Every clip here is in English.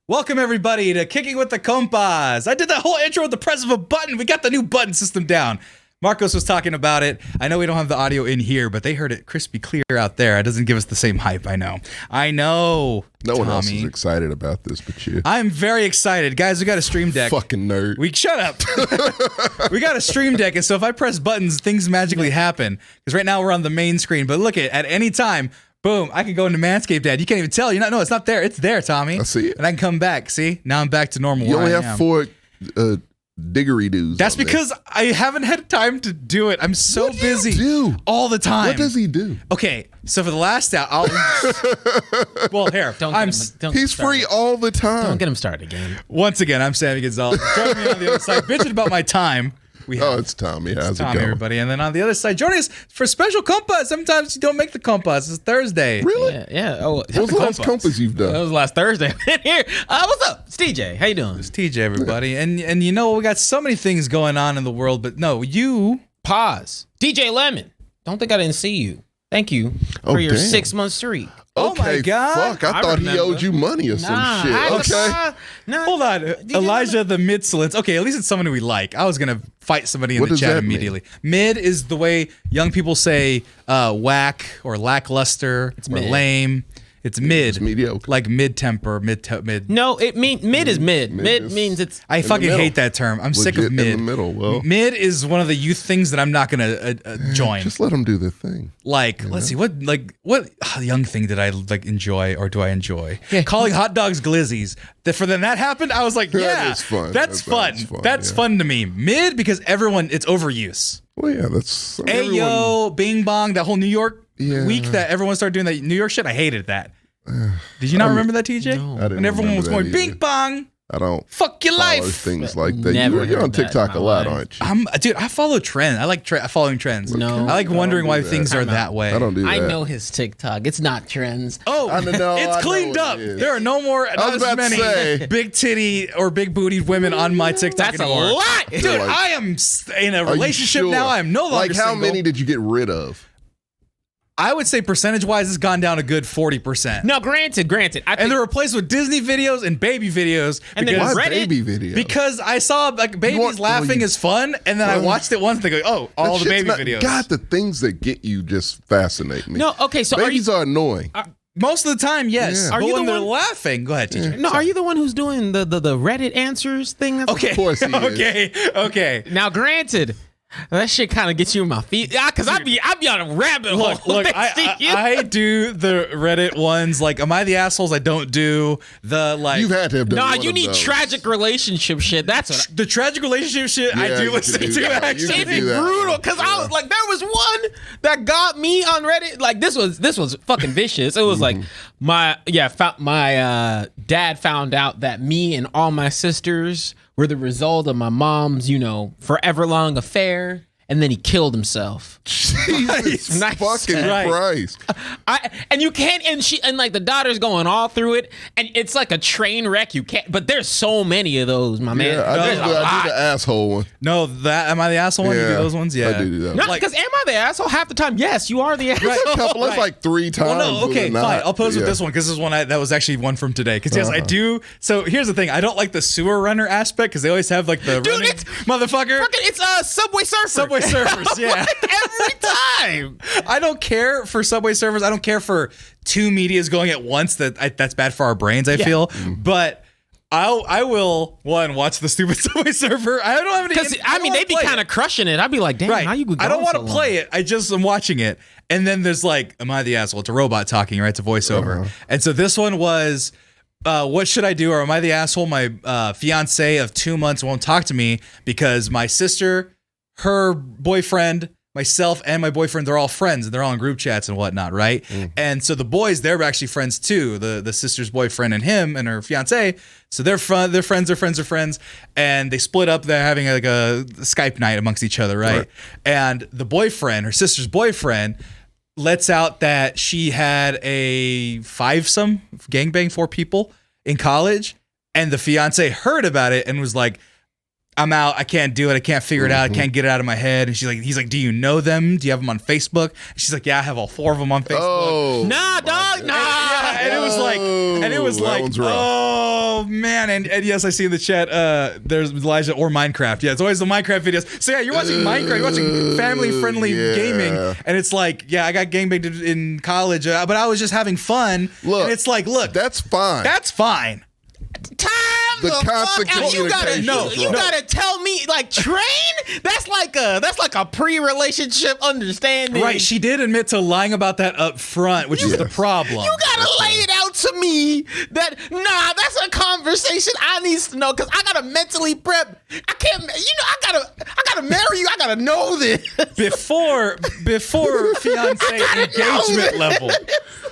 Welcome, everybody, to Kicking with the Compas. I did that whole intro with the press of a button. We got the new button system down. Marcos was talking about it. I know we don't have the audio in here, but they heard it crispy clear out there. It doesn't give us the same hype, I know. No one else is excited about this but you. I'm very excited. Guys, we got a stream deck. Fucking nerd. Shut up. We got a stream deck, and so if I press buttons, things magically happen. Because right now we're on the main screen, but look at any time, boom, I can go into Manscaped ad. You can't even tell. No, it's not there. It's there, Tommy. I see it. And I can come back. See? Now I'm back to normal. You only have 4 diggery-doos. That's because I haven't had time to do it. I'm so busy all the time. What does he do? Okay, so for the last hour, well, here. He's free all the time. Don't get him started again. Once again, I'm Sammy Gonzalez. Join me on the other side, bitching about my time. It's Tommy. How's it going? Everybody. And then on the other side, joining us for special Compas. Sometimes you don't make the Compas. It's Thursday. Really? Yeah. Oh, what was the last Compas you've done? That was last Thursday. Here. What's up? It's TJ. How you doing? It's TJ, everybody. And you know, we got so many things going on in the world, but no, you... Pause. DJ Lemon. Don't think I didn't see you. Thank you for your 6-month streak. Oh my God. Fuck, I thought he owed you money or some shit. Hold on. Elijah the Mid-Silence. Okay, at least it's someone we like. I was going to fight somebody in the chat immediately. Mid is the way young people say whack or lackluster or lame. It's mid. It's mediocre. Like mid-temper, mid. No, mid is mid. Mid means it's... I fucking hate that term. I'm sick of mid. In the middle. Well, mid is one of the youth things that I'm not going to join. Just let them do their thing. Like, let's see, what young thing did I enjoy or do I enjoy? Yeah. Calling hot dogs glizzies. For then that happened, I was like, that's fun. That's fun. That's fun to me. Mid, because it's overuse. Well, yeah, that's... Ayo, bing bong, that whole New York week that everyone started doing that New York shit. I hated that. Did you not remember that, TJ? No. I didn't. When everyone was going bing bong. I don't. Fuck your life. Things like that. You're on TikTok a lot, aren't you? Dude, I follow trends. I like following trends. No, I like wondering why things are that way. I don't do that. I know his TikTok. It's not trends. Oh, it's cleaned up. There are no more not as many big titty or big bootied women on my TikTok That's anymore. a lie. Dude, I am in a relationship now. I am no longer single. single. How many did you get rid of? I would say percentage-wise, it's gone down a good 40%. No, granted. And they're replaced with Disney videos and baby videos. And then why baby videos? Because I saw babies laughing is fun, and then I watched it once and they go, all the baby videos. God, the things that get you just fascinate me. No, okay, so babies are annoying. Most of the time, yes. Yeah. But when they're laughing, go ahead, TJ. No, are you the one who's doing the Reddit answers thing? Okay. Of course he is. Okay. Now, granted, that shit kind of gets you in my feet. Yeah, because I be on a rabbit hole. Look, I do the Reddit ones. Like, am I the assholes? I don't do the, like... You've had to have done No, one you of need those. tragic relationship shit. That's what the tragic relationship shit I do listen to, actually. It's brutal, because I was like, there was one that got me on Reddit. Like, this was fucking vicious. It was like, my dad found out that me and all my sisters were the result of my mom's, forever long affair, and then he killed himself. Jesus fucking Christ. And you can't, and like the daughter's going all through it, and it's like a train wreck. You can't, but there's so many of those, my man. I do the asshole one. No, am I the asshole one? You do those ones? Yeah. I do that. No, because am I the asshole half the time? Yes, you are the asshole. That's like 3 times. Well, no, okay, fine. I'll pose with this one because this is one that was actually one from today. Because yes, I do. So here's the thing: I don't like the sewer runner aspect because they always have like the running motherfucker. It's Subway Surfer. Subway Surfers, yeah. Like every time. I don't care for Subway Surfers. I don't care for 2 medias going at once. That's bad for our brains, I feel. But I will watch the stupid Subway Surfer. I don't have any. Because they be kind of crushing it. I'd be like, damn, how you go? I don't want to play it. I just am watching it, and then there's like, am I the asshole? It's a robot talking, right? It's a voiceover, and so this one was. What should I do? Or am I the asshole? My fiance of 2 months won't talk to me because my sister, her boyfriend, myself, and my boyfriend, they're all friends and they're all in group chats and whatnot, right? And so the boys, they're actually friends too. The sister's boyfriend and him and her fiance. So they're friends, and they split up. They're having like a Skype night amongst each other, right? And the boyfriend, her sister's boyfriend, lets out that she had a 5-some gangbang, 4 people in college, and the fiance heard about it and was like, I'm out. I can't do it. I can't figure it out. I can't get it out of my head. And he's like, do you know them? Do you have them on Facebook? And she's like, yeah, I have all 4 of them on Facebook. Oh, nah, dog, nah. And it was like, oh man, and yes, I see in the chat. There's Elijah or Minecraft. Yeah, it's always the Minecraft videos. So yeah, you're watching Minecraft, you're watching family-friendly gaming, and it's like, yeah, I got gangbanged in college, but I was just having fun. Look, and it's like, look, that's fine. That's fine. The constant communication. You gotta tell me, like, train. That's like a pre-relationship understanding. Right? She did admit to lying about that up front, which is the problem. You gotta lay it out to me that that's a conversation I need to know because I gotta mentally prep. I can't. I gotta marry you. I gotta know this before fiance engagement level.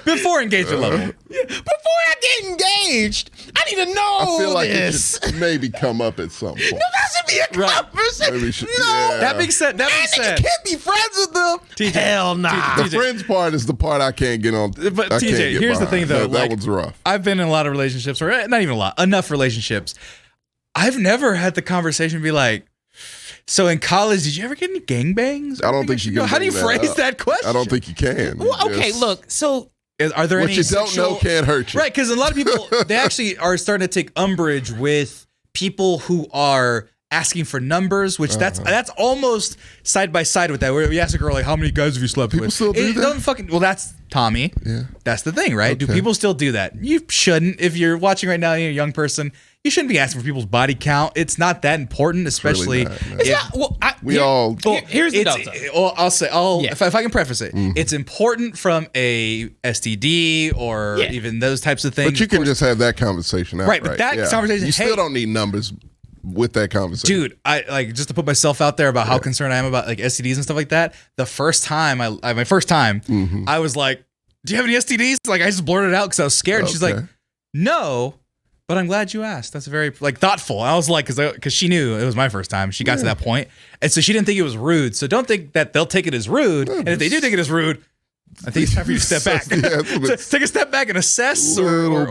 Before engagement level. Before I get engaged, I need to know I feel like this. it should maybe come up at some point. No, that should be a conversation. No. That being said, You can't be friends with them. TJ, Hell nah. The friends part is the part I can't get on. But TJ, here's the thing though. That one's rough. I've been in a lot of relationships, or not even a lot, enough relationships. I've never had the conversation be like, so in college, did you ever get any gangbangs? I don't think you can. How do you phrase that question? I don't think you can. Well, okay, look, so are there what any you don't know can't hurt you. Right, because a lot of people, they actually are starting to take umbrage with people who are asking for numbers, which that's almost side by side with that. Where we ask a girl, like, how many guys have you slept People with? still do that? Doesn't fucking, well, that's Tommy. Yeah. That's the thing, right? Okay. Do people still do that? You shouldn't. If you're watching right now, you're a young person, you shouldn't be asking for people's body count. It's not that important, especially really not, here's the delta. If I can preface it, it's important from a STD or even those types of things. But you can just have that conversation out. Right, but that conversation, you still don't need numbers with that conversation. Dude, I like, just to put myself out there about how concerned I am about like STDs and stuff like that. The first time my first time, I was like, do you have any STDs? Like, I just blurted it out because I was scared. And she's like, no, but I'm glad you asked. That's very like thoughtful. I was like, because she knew it was my first time. She got to that point, and so she didn't think it was rude. So don't think that they'll take it as rude. And if they do take it as rude, I think it's time for you to step back. Take a step back and assess, or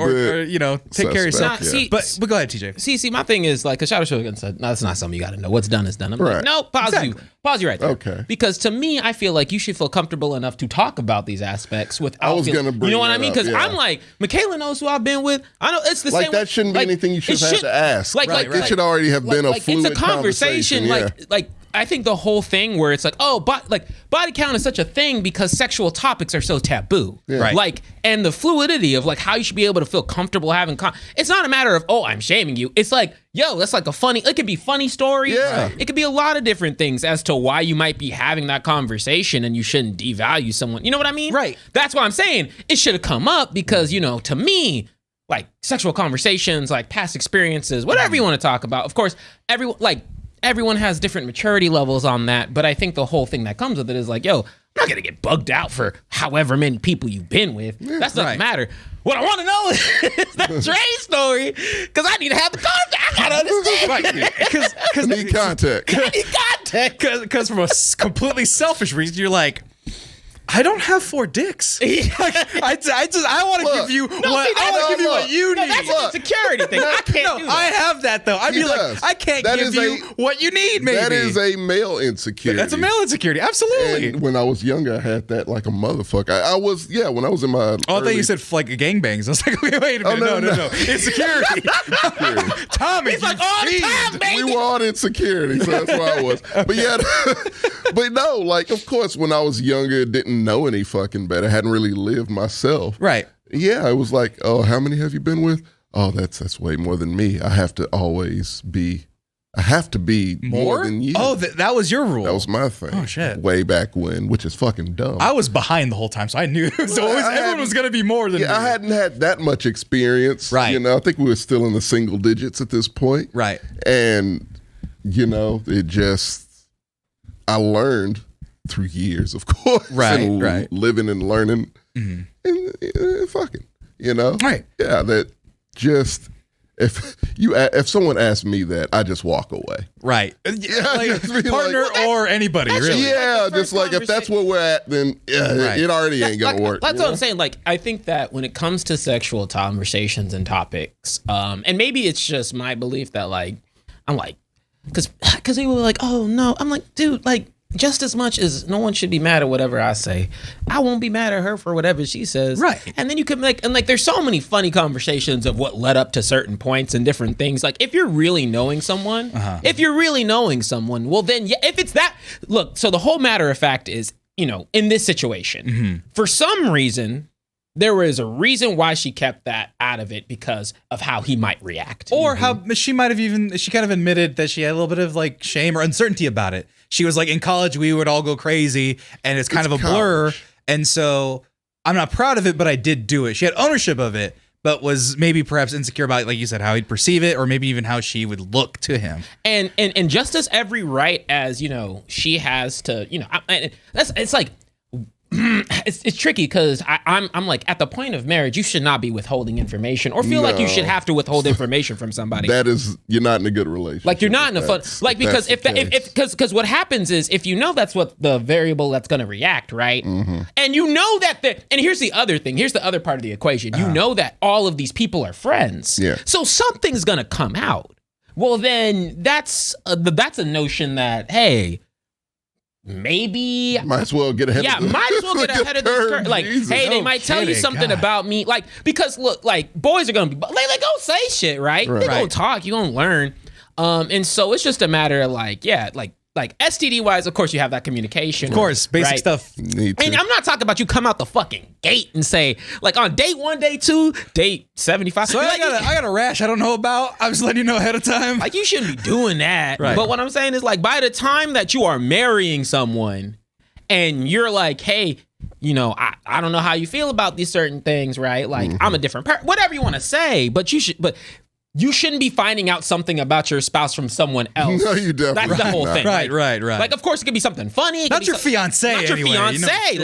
take care of yourself. But go ahead, TJ. See, my thing is like, because Shadow Shogun said, no, that's not something you got to know. What's done is done. I'm like, no, pause you right there. Okay. Because to me, I feel like you should feel comfortable enough to talk about these aspects without. I was gonna bring, you know what I mean? Because up, I'm like, Michaela knows who I've been with. I know it's the like same. That shouldn't be anything you should have to ask. It should already have been a fluid it's a conversation. Like I think the whole thing where it's like, body count is such a thing because sexual topics are so taboo. Yeah. Right. Like, and the fluidity of like how you should be able to feel comfortable having it's not a matter of, I'm shaming you. It's like, yo, that's like it could be funny stories. Yeah. It could be a lot of different things as to why you might be having that conversation and you shouldn't devalue someone. You know what I mean? Right. That's why I'm saying it should have come up because, to me, like sexual conversations, like past experiences, whatever you want to talk about. Of course, everyone has different maturity levels on that, but I think the whole thing that comes with it is like, yo, I'm not gonna get bugged out for however many people you've been with. That doesn't matter. What I want to know is that Trey story, because I need to have the context. I gotta understand. Because need context. I need context. Because from a completely selfish reason, you're like, I don't have 4 dicks. I want to give you what you need. That's an insecurity thing. I can't do that. I have that though. I'd be like, I can't give you what you need. Maybe that is a male insecurity. That's a male insecurity. Absolutely. And when I was younger, I had that like a motherfucker. I was when I was in my. I thought you said like gangbangs. I was like, wait a minute, no. Insecurity. Tommy, he's like all the time, baby. We were all insecurity, so that's why I was. But but no, like of course, when I was younger, didn't know any fucking better. Hadn't really lived myself. Right. Yeah, I was like, oh, how many have you been with? Oh, that's way more than me. I have to be more than you. Oh, that was your rule. That was my thing. Oh shit. Way back when, which is fucking dumb. I was behind the whole time, so I knew everyone was going to be more than me. I hadn't had that much experience. Right. I think we were still in the single digits at this point. Right. And it just I learned through years, of course. Right. Living and learning and fucking, Right. Yeah, that just if someone asked me that, I just walk away. Right. Partner or anybody, really. Yeah, just like if that's where we're at, then it already ain't gonna work. That's what I'm saying. Like, I think that when it comes to sexual conversations and topics, and maybe it's just my belief that like, I'm like, because people were like, oh no, I'm like, dude, like, just as much as no one should be mad at whatever I say, I won't be mad at her for whatever she says. Right. And then you can there's so many funny conversations of what led up to certain points and different things. Like if you're really knowing someone, well then, yeah, if it's that, look, so the whole matter of fact is, in this situation, for some reason, there was a reason why she kept that out of it because of how he might react. Or how she might have she kind of admitted that she had a little bit of like shame or uncertainty about it. She was like, in college, we would all go crazy and it's kind of a blur. And so I'm not proud of it, but I did do it. She had ownership of it, but was maybe perhaps insecure about, like you said, how he'd perceive it or maybe even how she would look to him. And just as every right as, she has to, it's like, it's tricky because I'm like, at the point of marriage, you should not be withholding information or feel like you should have to withhold information from somebody. You're not in a good relationship. Like you're not in a fun, like, because because what happens is if that's what the variable that's going to react, right? And and here's the other thing. Here's the other part of the equation. You know that all of these people are friends. Yeah. So something's going to come out. Well, then that's a notion that, hey, maybe might as well get ahead of this curve. Like, Jesus, hey, they might tell you something about me. Like, because look, like boys are gonna be like go say shit, right? They're gonna talk, you're gonna learn. And so it's just a matter of like STD wise, of course you have that communication. Of course, basic stuff. And I'm not talking about you come out the fucking gate and say, like on date 1, day 2, date 75. So I got a rash I don't know about. I'm just letting you know ahead of time. Like you shouldn't be doing that. Right. But what I'm saying is like by the time that you are marrying someone and you're like, hey, I don't know how you feel about these certain things, right? Like I'm a different person, whatever you want to say, but you shouldn't be finding out something about your spouse from someone else. No, you definitely. That's the whole thing. Right. Like, of course, it could be something funny. Not your fiance. Not your fiance.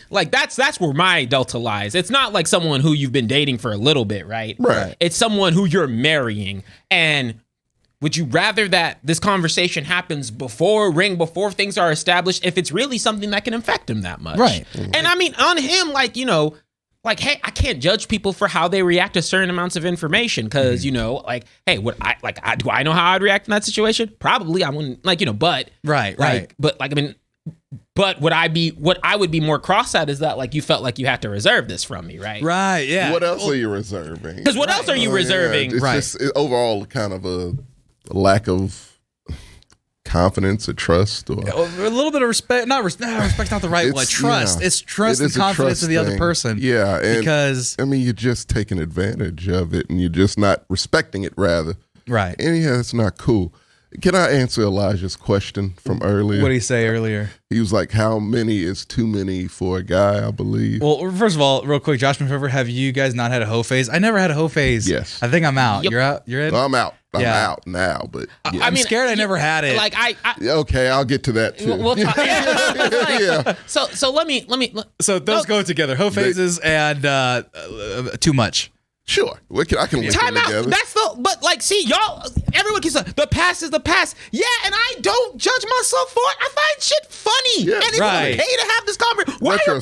Like that's where my delta lies. It's not like someone who you've been dating for a little bit, right? Right. It's someone who you're marrying. And would you rather that this conversation happens before things are established, if it's really something that can affect him that much? Right. And I mean, on him, like, hey, I can't judge people for how they react to certain amounts of information because, like, hey, do I know how I'd react in that situation? Probably I wouldn't, but. Right. But, like, I mean, but what I would be more cross at is that, like, you felt like you had to reserve this from me, right? Right, yeah. What else are you reserving? Because what else are you reserving? It's just overall kind of a lack of confidence or trust or a little bit of respect. Respect's not the right word. Trust. It's trust and confidence in the other person. Yeah, and because you're just taking advantage of it and you're just not respecting it, rather. Right. And it's not cool. Can I answer Elijah's question from earlier? What did he say earlier? He was like, how many is too many for a guy, I believe? Well, first of all, real quick, Josh McFever, have you guys not had a hoe phase? I never had a hoe phase. Yes. I think I'm out. Yep. You're out? You're in? I'm out. I'm out now, but yeah. I'm scared I never had it. Like okay, I'll get to that too. We'll talk. Yeah. So let me. So those go together. Hoe phases and too much. Sure, I can link them together. But like, see, y'all, everyone can say the past is the past. Yeah, and I don't judge myself for it. I find shit funny, Yeah, and it's right. okay to have this conversation. Why are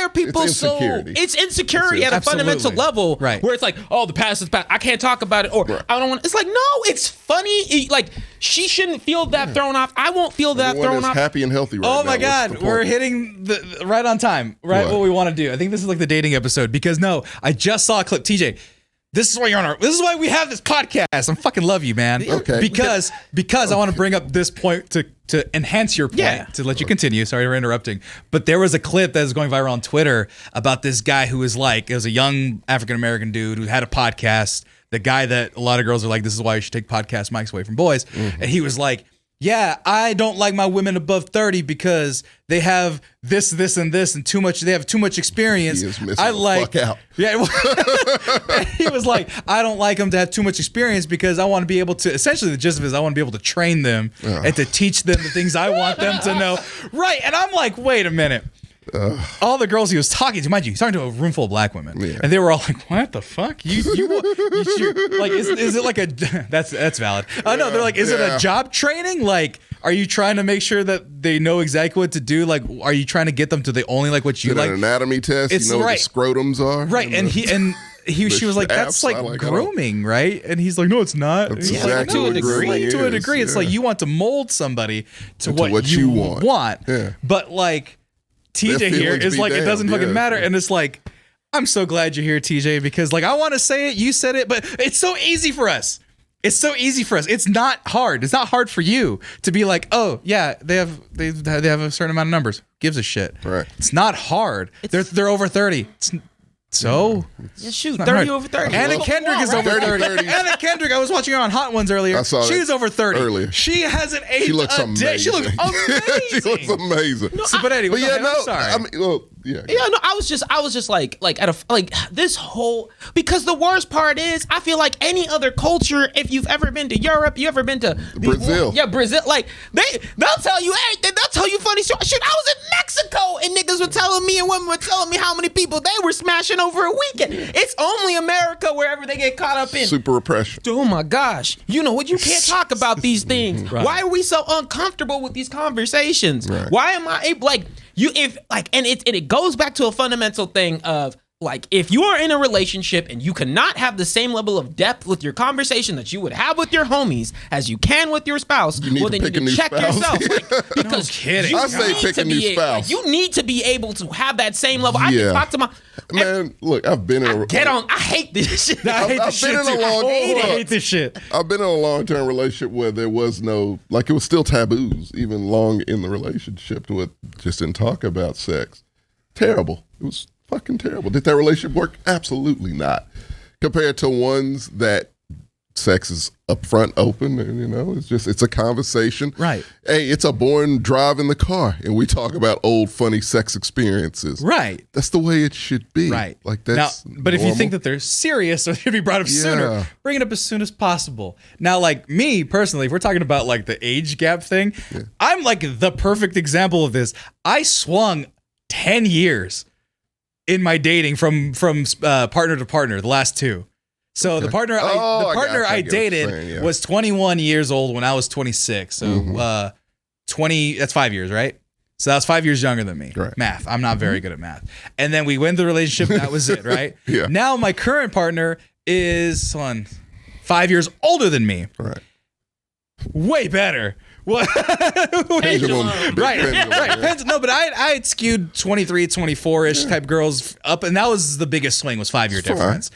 people It's so? insecurity. It's insecurity at a fundamental level, right? Where it's like, oh, the past is past. I can't talk about it, or I don't want. It's like, no, it's funny. Like she shouldn't feel that thrown off. I won't feel that thrown off. Happy and healthy. Right Oh now. my God, we're hitting the right on time. Right, what we want to do. I think this is like the dating episode because I just saw a clip. TJ. This is why you're on this is why we have this podcast. I fucking love you, man. Okay. Because I want to bring up this point to enhance your point, to let you continue. Sorry for interrupting. But there was a clip that was going viral on Twitter about this guy who was like, it was a young African-American dude who had a podcast. The guy that a lot of girls are like, this is why you should take podcast mics away from boys. Mm-hmm. And he was like, yeah, I don't like my women above 30 because they have this, and this, and too much. They have too much experience. He is missing I like, the fuck out. Yeah, he was like, I don't like them to have too much experience because I want to be able to. Essentially, the gist of it is I want to be able to train them and to teach them the things I want them to know. Right, and I'm like, wait a minute. All the girls he was talking to, mind you, he's talking to a room full of black women, and they were all like, "What the fuck? You like? Is it like a? That's valid. No, they're like, is it a job training? Like, are you trying to make sure that they know exactly what to do? Like, are you trying to get them to they only like what you like? An anatomy test. It's what the right. scrotums are, Right, and she was like, that's like grooming, right? And he's like, no, it's not. That's He's exactly like, what grooming to a is, degree. It's like you want to mold somebody to what you want. Yeah. But like TJ here is like, it doesn't fucking matter. And it's like, I'm so glad you're here, TJ, because like I want to say it, you said it, but it's so easy for us. It's so easy for us. It's not hard. It's not hard for you to be like, oh yeah, they have a certain amount of numbers. Gives a shit. Right. It's not hard. They're over 30. So yeah, shoot, 30 over 30. Anna Kendrick is over 30. Anna Kendrick, I was watching her on Hot Ones earlier. I saw She's over 30. earlier. She hasn't aged. She looks amazing. She looks amazing. She looks amazing. No, but anyway, I'm sorry. I mean, well, yeah. Yeah, no, I was just like at a like this whole, because the worst part is I feel like any other culture, if you've ever been to Europe, you ever been to Brazil. Brazil, like they'll tell you everything. They'll tell you funny stories. Shit, I was in Mexico and niggas were telling me and women were telling me how many people they were smashing over a weekend. It's only America wherever they get caught up in Super repression. Oh my gosh. You know what? You can't talk about these things. Right. Why are we so uncomfortable with these conversations? Right. Why am I able, like, you, if, like, and it goes back to a fundamental thing of, like, if you are in a relationship and you cannot have the same level of depth with your conversation that you would have with your homies as you can with your spouse, you need to check yourself. Like, because I say pick a new spouse. You need to be able to have that same level. I can talk to my man. Look, I've been in. I hate this shit. I've hate this shit. I've been in a long-term relationship where there was no, like, it was still taboos, even long in the relationship, to it just didn't talk about sex. Terrible. It was fucking terrible. Did that relationship work? Absolutely not. Compared to ones that sex is upfront, open, and it's a conversation. Right. Hey, it's a boring drive in the car, and we talk about old funny sex experiences. Right. That's the way it should be. Right. Like that's. Now, but if you think that they're serious or should be brought up sooner, bring it up as soon as possible. Now, like me personally, if we're talking about like the age gap thing, I'm like the perfect example of this. I swung 10 years in my dating from partner to partner, the last two. So the partner I dated was 21 years old when I was 26. So 20, that's 5 years, right? So that was 5 years younger than me. Right. Math. I'm not very good at math. And then we went through the relationship and that was it, right? Yeah. Now my current partner is 5 years older than me. Right. Way better. What? Pendulum. Right. No, but I had skewed 23, 24-ish type girls up, and that was the biggest swing, was 5 year difference.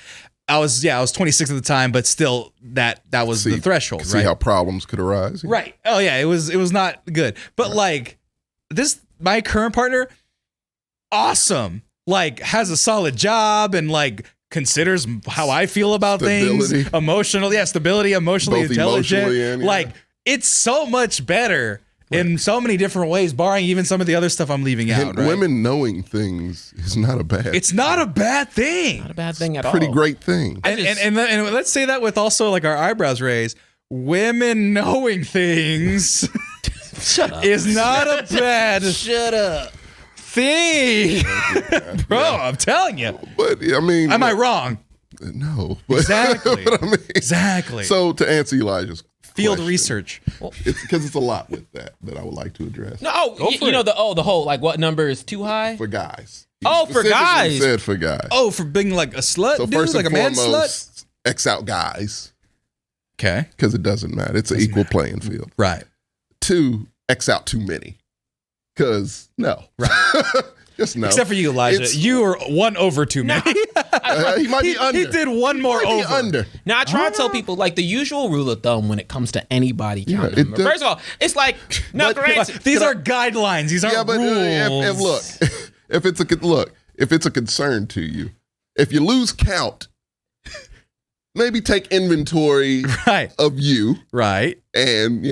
I was 26 at the time, but still that was the threshold, right? See how problems could arise. Right. Oh yeah, it was not good. But like my current partner, awesome. Like has a solid job and like considers how I feel about things. Stability, emotionally both intelligent. Emotionally and, like it's so much better in so many different ways, barring even some of the other stuff I'm leaving out. And right? Women knowing things is not a bad. It's not a bad thing. Not a bad thing at all. Pretty great thing. And let's say that with also like our eyebrows raised. Women knowing things Shut up. is not a bad Shut up. thing. Bro, I'm telling you. But I mean, am I wrong? No. But, Exactly. but I mean, Exactly. So to answer Elijah's Field question, research. it's because it's a lot with that I would like to address. No, the whole like what number is too high? For guys. Oh, for guys. He said for guys. Oh, for being like a slut, So dude, first like a and man slut. foremost, X out guys Okay. because it doesn't matter. It's an equal playing field. Right. 2, X out too many because no. Right. Just no. Except for you, Elijah. You are 1 over too many. He might be under. He did one more over. Under. Now I try to tell people like the usual rule of thumb when it comes to anybody counting. it Number. does- First of all, it's like no. These are guidelines. These aren't rules. If it's a concern to you, if you lose count, maybe take inventory of you, Right. and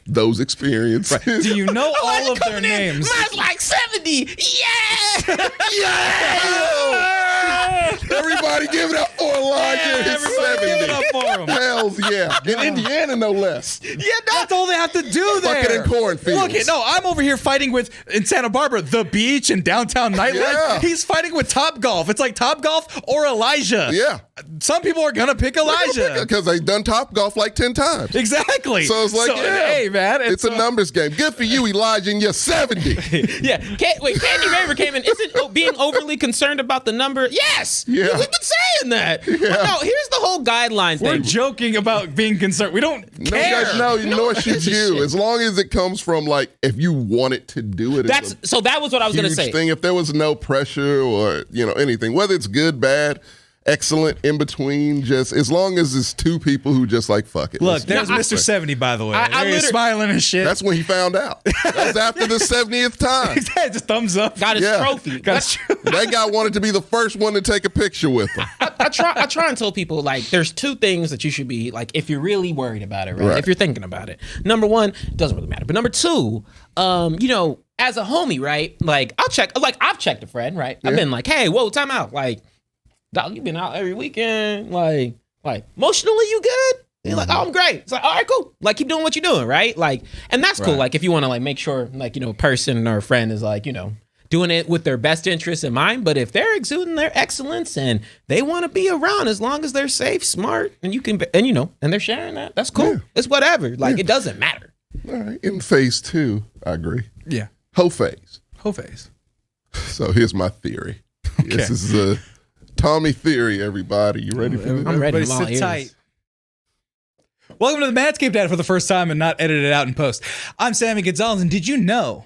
those experiences. Right. Do you know all of their names? Mine's like 70. Yeah. Everybody give it up for Elijah. Everybody give it up for him. Hells yeah. In Indiana, no less. Yeah, that's all they have to do there. Fucking in cornfields. Look, I'm over here fighting in Santa Barbara, the beach and downtown nightlife. Yeah. He's fighting with Top Golf. It's like Top Golf or Elijah. Yeah. some people are gonna pick Elijah because they've done Top Golf like 10 times. exactly. So it's like, hey man, it's a numbers game. Good for you, Elijah, and you're 70. Yeah. Candy Raver came in. Isn't being overly concerned about the number? Yes. Yeah. We've been saying that. Yeah. But no, here's the whole guideline We're thing. joking about being concerned. We don't care. Nor should you. As long as it comes from like, if you wanted to do it. So that was what I was going to say. Thing. If there was no pressure or anything, whether it's good, bad, excellent, in between, just as long as it's two people who just like fuck it. Look, there's Mr. 70, by the way. He's smiling and shit. That's when he found out. That's after the 70th time. Just thumbs up. Got his trophy. That guy wanted to be the first one to take a picture with him. I try and tell people, like, there's two things that you should be, like, if you're really worried about it, right? If you're thinking about it. Number one, it doesn't really matter. But number two, as a homie, right? Like, I've checked a friend, right? I've been like, hey, whoa, time out. Like, dog, you've been out every weekend. Like emotionally, you good? You're like, oh, I'm great. It's like, all right, cool. Like, keep doing what you're doing, right? Like, and that's cool. Like, if you want to, like, make sure, like, a person or a friend is, like, doing it with their best interest in mind. But if they're exuding their excellence and they want to be around, as long as they're safe, smart, and you can, and they're sharing that, that's cool. Yeah. It's whatever. Like, it doesn't matter. All right. In phase 2, I agree. Yeah. Whole phase. So here's my theory. Okay. This is a Tommy theory, everybody. You ready for this? I'm ready. Sit tight. Welcome to the Manscaped ad for the first time and not edited out in post. I'm Sammy Gonzalez, and did you know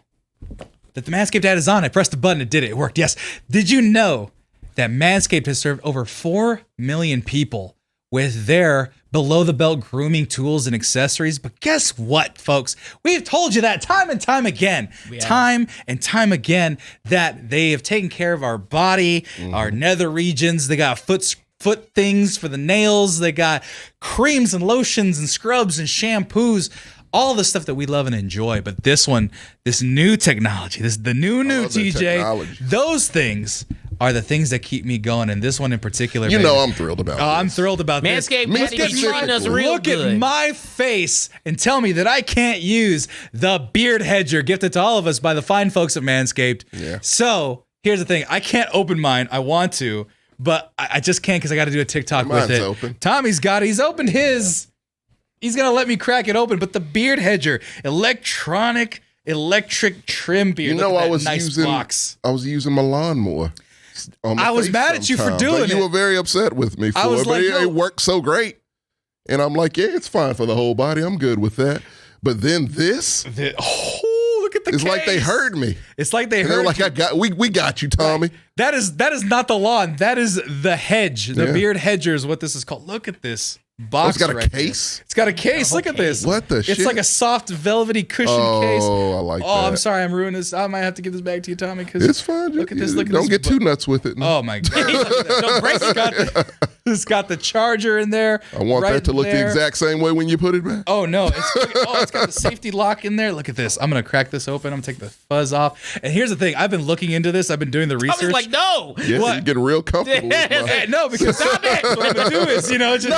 that the Manscaped ad is on? I pressed the button, it did it. It worked, yes. Did you know that Manscaped has served over 4 million people with their below-the-belt grooming tools and accessories? But guess what, folks? We've told you that time and time again. Time and time again that they have taken care of our body, our nether regions. They got foot things for the nails. They got creams and lotions and scrubs and shampoos. All the stuff that we love and enjoy. But this new technology, the new TJ, those things are the things that keep me going. And this one in particular, I'm thrilled about this. I'm thrilled about Manscaped this. Manscaped treating us real Look good. at my face and tell me that I can't use the beard hedger gifted to all of us by the fine folks at Manscaped. Yeah. So here's the thing. I can't open mine. I want to, but I just can't because I got to do a TikTok with it. Open. Tommy's got it. He's opened his. He's going to let me crack it open. But the beard hedger, electric trim beard. I was using my lawnmower. I was mad at you for doing it. You were very upset with me for it, but it worked so great. And I'm like, yeah, it's fine for the whole body. I'm good with that. But then this, look at the it's case. like they heard me. It's like they heard. They're like, we got you, Tommy. That is not the lawn. That is the hedge. The beard hedger is what this is called. Look at this box. It's got a case. It's got a case. Look at this. What the shit? It's like a soft, velvety cushion case. Oh, I like that. Oh, I'm sorry, I'm ruining this. I might have to give this back to you, Tommy. Because it's fine. Look at this. Don't get too nuts with it. Oh my god! Don't break it. It's got the charger in there. I want that to look the exact same way when you put it back. Oh no! It's got the safety lock in there. Look at this. I'm gonna crack this open. I'm gonna take the fuzz off. And here's the thing. I've been looking into this. I've been doing the research. I was like, no. Yeah, you're getting real comfortable. No, because what I'm gonna do is, just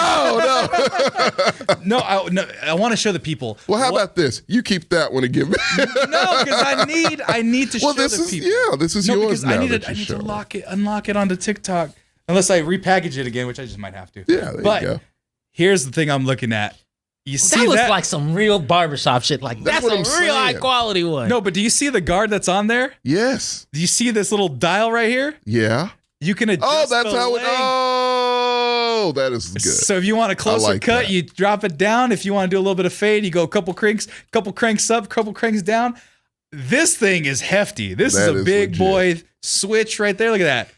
no. I want to show the people. Well, how about this? You keep that one and give me. No, because I need to show the people. Yeah, this is yours now. I need to unlock it onto TikTok. Unless I repackage it again, which I just might have to. Yeah, there you go. Here's the thing I'm looking at. You see that looks like some real barbershop shit. Like that's a real high quality one. No, but do you see the guard that's on there? Yes. Do you see this little dial right here? Yeah. You can adjust. Oh, that's how it. leg. Oh, that is good. So if you want a closer cut, you drop it down. If you want to do a little bit of fade, you go a couple cranks up, couple cranks down. This thing is hefty. This is a big boy switch right there. Look at that.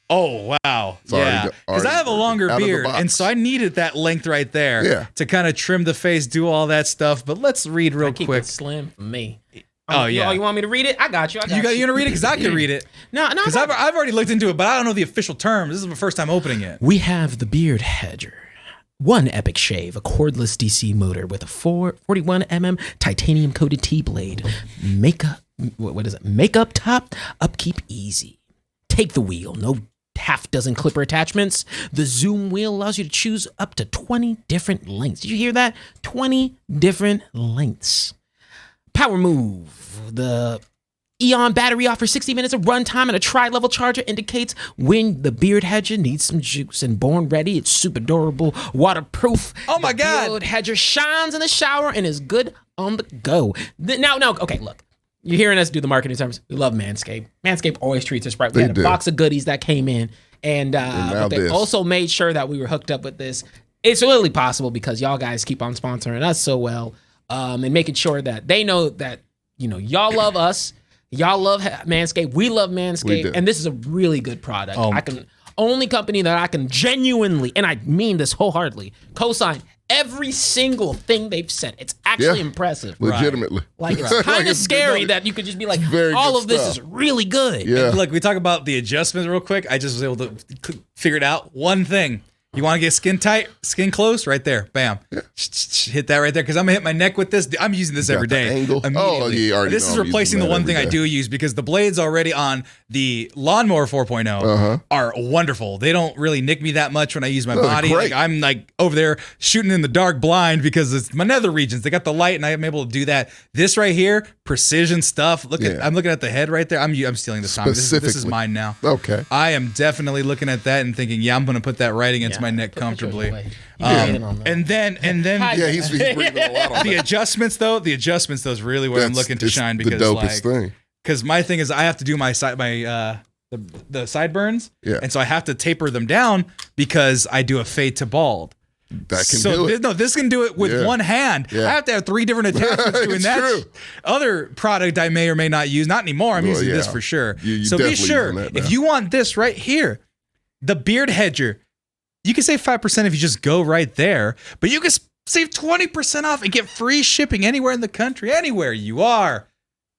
Oh, wow. Yeah. Because I have a longer beard, and so I needed that length right there to kind of trim the face, do all that stuff. But let's read real quick. Keep it slim for me. Oh, yeah. You want me to read it? I got you. You want to read it? Because I can read it. No. Because I've already looked into it, but I don't know the official term. This is my first time opening it. We have the beard hedger. One epic shave, a cordless DC motor with a 41mm titanium coated T-blade. Makeup top, upkeep easy. Take the wheel, no half dozen clipper attachments. The zoom wheel allows you to choose up to 20 different lengths. Did you hear that? 20 different lengths. Power move. The Eon battery offers 60 minutes of runtime, and a tri-level charger indicates when the beard hedger needs some juice. And born ready, it's super durable, waterproof. Oh my God. The beard hedger shines in the shower and is good on the go. Now, okay, look. You're hearing us do the marketing terms. We love Manscaped. Manscaped always treats us right. We had a box of goodies that came in, and but they also made sure that we were hooked up with this. It's really possible because y'all guys keep on sponsoring us so well, and making sure that they know that, you know, y'all love us. Y'all love Manscaped. We love Manscaped. And this is a really good product. Only company that I can genuinely, and I mean this wholeheartedly, co-sign every single thing they've said. It's actually impressive. Legitimately. Like, it's kind of scary that you could just be like, all of this is really good. Yeah. Look, we talk about the adjustments real quick. I just was able to figure it out. One thing. You want to get skin tight, skin close, right there. Bam. Hit that right there, because I'm going to hit my neck with this. I'm using this every day. Angle. Oh, yeah, you already this is replacing the one thing I do use, because the blades already on the Lawnmower 4.0 are wonderful. They don't really nick me that much when I use my body. Like, I'm like over there shooting in the dark blind because it's my nether regions. They got the light and I'm able to do that. This right here, precision stuff. Look at, I'm looking at the head right there. I'm stealing this time. This is mine now. Okay. I am definitely looking at that and thinking, I'm going to put that right against my neck comfortably. And then he's breathing a lot on the adjustments though is really where I'm looking to shine, because the dopest thing. Because my thing is I have to do my the sideburns, and so I have to taper them down because I do a fade to bald. That can do it. No, this can do it with one hand. I have to have 3 different attachments doing that. True. Other product I may or may not use, not anymore. I'm using this for sure. So be sure, if you want this right here, the beard hedger, you can save 5% if you just go right there, but you can save 20% off and get free shipping anywhere in the country, anywhere you are,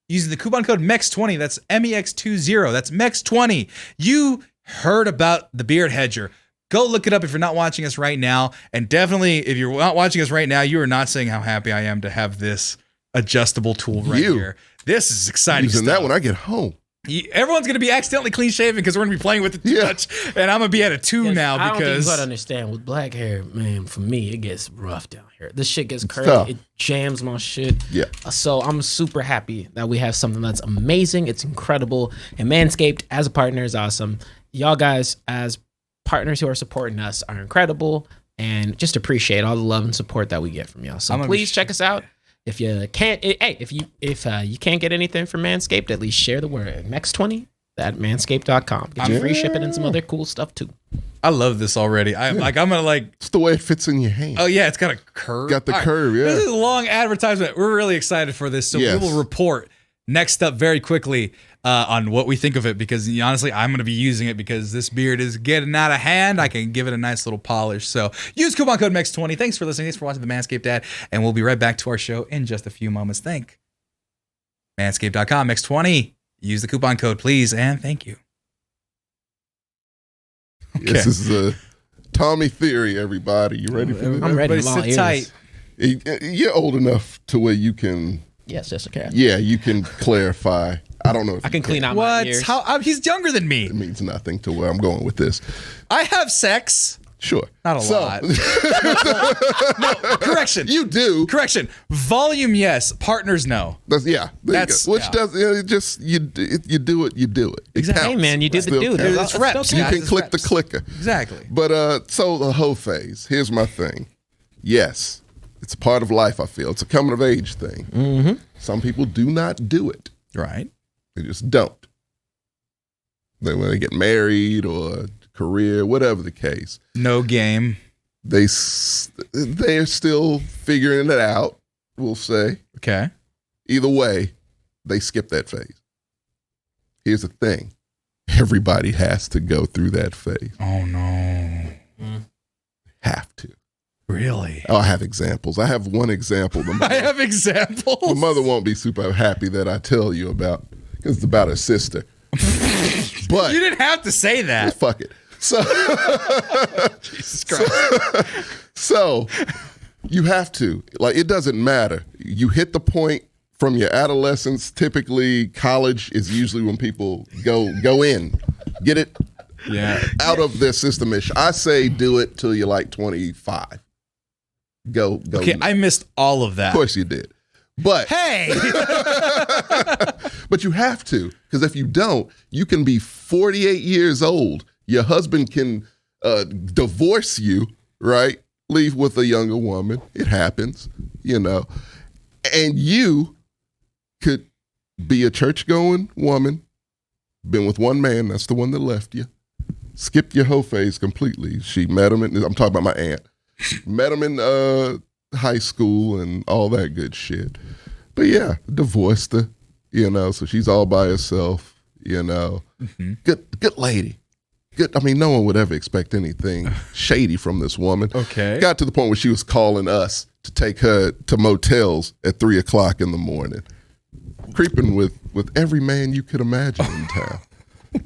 using the coupon code MEX20. That's MEX20. That's MEX20. You heard about the beard hedger. Go look it up if you're not watching us right now. And definitely, if you're not watching us right now, you are not saying how happy I am to have this adjustable tool right here. This is exciting using stuff. that when I get home. Everyone's going to be accidentally clean shaven because we're going to be playing with it too much. And I'm going to be at a 2 now because... I don't think you got to understand. With black hair, man, for me, it gets rough down here. This shit gets curly. It jams my shit. Yeah. So I'm super happy that we have something that's amazing. It's incredible. And Manscaped, as a partner, is awesome. Y'all guys, as partners who are supporting us, are incredible. And just appreciate all the love and support that we get from y'all. So please check us out. If you can't, if you can't get anything from Manscaped, at least share the word. MEX20 at manscaped.com. Get you free shipping and some other cool stuff too. I love this already. I'm gonna It's the way it fits in your hand. Oh yeah, it's got a curve. Got the curve. Yeah. This is a long advertisement. We're really excited for this, so we will report next up very quickly on what we think of it, because honestly, I'm going to be using it because this beard is getting out of hand. I can give it a nice little polish. So use coupon code MEX20. Thanks for listening. Thanks for watching the Manscaped ad, and we'll be right back to our show in just a few moments. Thank Manscaped.com, MEX20. Use the coupon code, please, and thank you. Okay. This is a Tommy theory, everybody. You ready for this? I'm ready. Sit tight. You're old enough to where you can... Yes, Sister Cat. Yeah, you can clarify. I don't know if I can clean out my ears. He's younger than me. It means nothing to where I'm going with this. I have sex. Sure. Not a lot. No, correction. You do. Correction. Volume, yes. Partners, no. Which does you do it. It exactly. Hey man, you do the do. There's reps. You can click the clicker. Exactly. But so the hoe phase. Here's my thing. Yes. It's a part of life, I feel. It's a coming of age thing. Mm-hmm. Some people do not do it. Right. They just don't. Then when they get married or career, whatever the case. No game. They're still figuring it out, we'll say. Okay. Either way, they skip that phase. Here's the thing. Everybody has to go through that phase. Oh, no. Have to. Really? Oh, I have examples. I have one example. I have examples. My mother won't be super happy that I tell you about, because it's about her sister. But you didn't have to say that. Fuck it. So, Jesus Christ. So you have to. Like, it doesn't matter. You hit the point from your adolescence. Typically, college is usually when people go in, get it out of their system-ish. I say do it till you're like 25. Go. Okay, I missed all of that. Of course you did. But Hey, but you have to, because if you don't, you can be 48 years old. Your husband can divorce you, right? Leave with a younger woman. It happens, And you could be a church-going woman, been with one man, that's the one that left you, skipped your hoe phase completely. She met him, I'm talking about my aunt, met him in high school and all that good shit. But yeah, divorced her, so she's all by herself, Mm-hmm. Good lady. Good. I mean, no one would ever expect anything shady from this woman. Okay. Got to the point where she was calling us to take her to motels at 3:00 in the morning, creeping with every man you could imagine in town.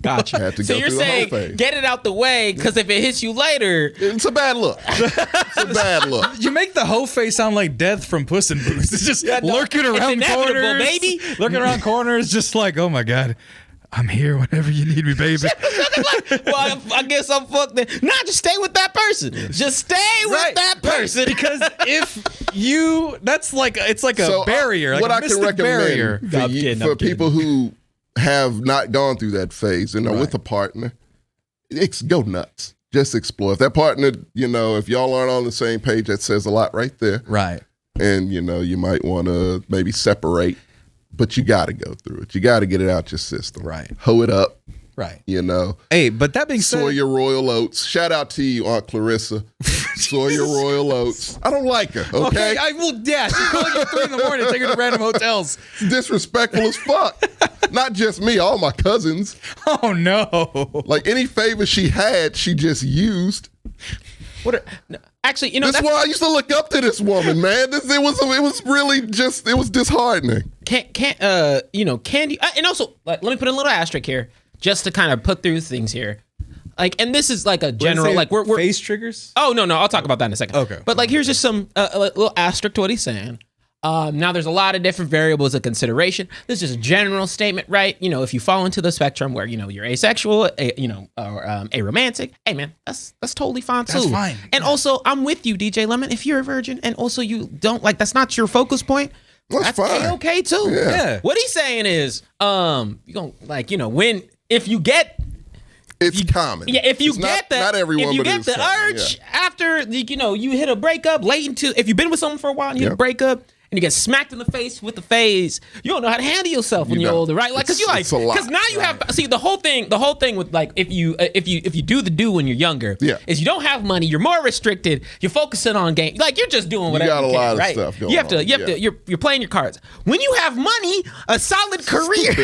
Gotcha. Had to So go you're through the whole saying phase. get it out the way, because if it hits you later, It's a bad look. It's a bad look. you make the hoe face sound like Death from Puss in Boots. It's just lurking around inevitable, corners, baby. Lurking around corners, just like, oh my god, I'm here whenever you need me, baby. well, I guess I'm fucked. Nah, just stay with that person. Just stay with that person. Because if you, it's like a So, barrier, like what a I can mystic recommend barrier. for, I'm kidding, for I'm kidding. people who have not gone through that phase and are with a partner, go nuts. Just explore. If that partner, if y'all aren't on the same page, that says a lot right there. Right. And, you might want to maybe separate, but you got to go through it. You got to get it out your system. Right. Hoe it up, Right. Hey, but that being soy said, your royal oats. Shout out to you, Aunt Clarissa. Soy your royal oats. I don't like her, okay? I will. Yeah, she's calling you at 3 a.m, take her to random hotels. Disrespectful as fuck. Not just me, all my cousins. Oh no! Like any favor she had, she just used. Actually, That's why I used to look up to this woman, man. It was really just, it was disheartening. candy, and also, like, let me put a little asterisk here, just to kind of put through things here. Like, and this is like a general, like we're face triggers. Oh no, I'll talk about that in a second. Okay. But like, here's just some little asterisk to what he's saying. Now, there's a lot of different variables of consideration. This is just a general statement, right? If you fall into the spectrum where you're asexual, or aromantic, hey man, that's totally fine too. That's fine. And also, I'm with you, DJ Lemon. If you're a virgin and also you don't like, that's not your focus point. That's fine. Okay too. Yeah. What he's saying is, you gonna if you get. It's common. Yeah, if you It's get not everyone, if you but get it's the common, urge after you hit a breakup late into, if you've been with someone for a while and you hit a breakup and you get smacked in the face with the phase, you don't know how to handle yourself when you're older, right? Like, because It's a lot. because now you have the whole thing with, like, if you do the do when you're younger, is you don't have money, you're more restricted, you're focusing on game, like you're just doing whatever got a you can, lot of right? stuff going you have to on, you're playing your cards. When you have money, a solid career,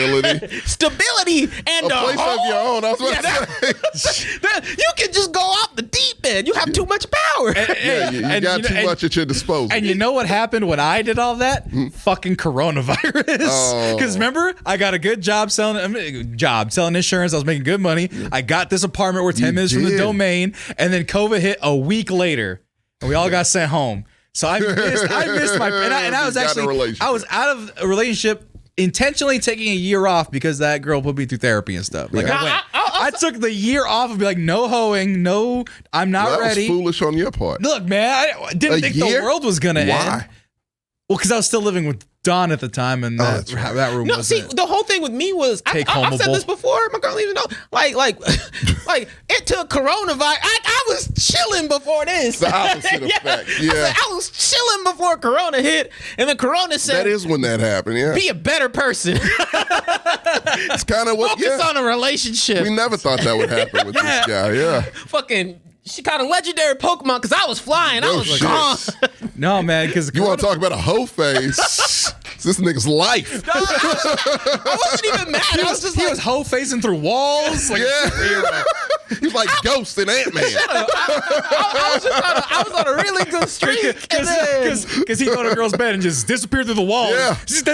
stability, and A place of your own. I was about to say. you can just go off the deep end. You have too much power. Yeah, you got too much at your disposal. And you know what happened when I did all that? Fucking coronavirus. Oh. Because remember, I got a good job selling insurance. I was making good money. I got this apartment. We're 10 minutes from the did. domain, and then COVID hit a week later, and we all got sent home. So I missed my and I was Got a actually relationship. I was out of a relationship, intentionally taking a year off because that girl put me through therapy and stuff. Like Yeah. I took the year off and be like, no hoeing, no, I'm not That ready. was foolish on your part. Look, man, I didn't think year? the world was gonna end. Why? Well, because I was still living with Don at the time, and that's right. that room No, was see, the whole thing with me was I've said this before. My girl even know, like it took coronavirus. I was chilling before this. The opposite effect. Yeah. I was chilling before Corona hit, and then Corona said, That is when that happened, yeah. "Be a better person. It's kind of what, Focus on a relationship." We never thought that would happen with this guy, yeah. Fucking, she caught a legendary Pokemon because I was flying. I No was shit. gone. no, man, because You want to talk about a hoe face? It's this nigga's life. I wasn't even mad. I was just he like, was hoe facing through walls. Like, Yeah. He's like Ghost and Ant-Man. I was on a really good streak. and then- Because he go to a girl's bed and just disappeared through the walls. Yeah. Just,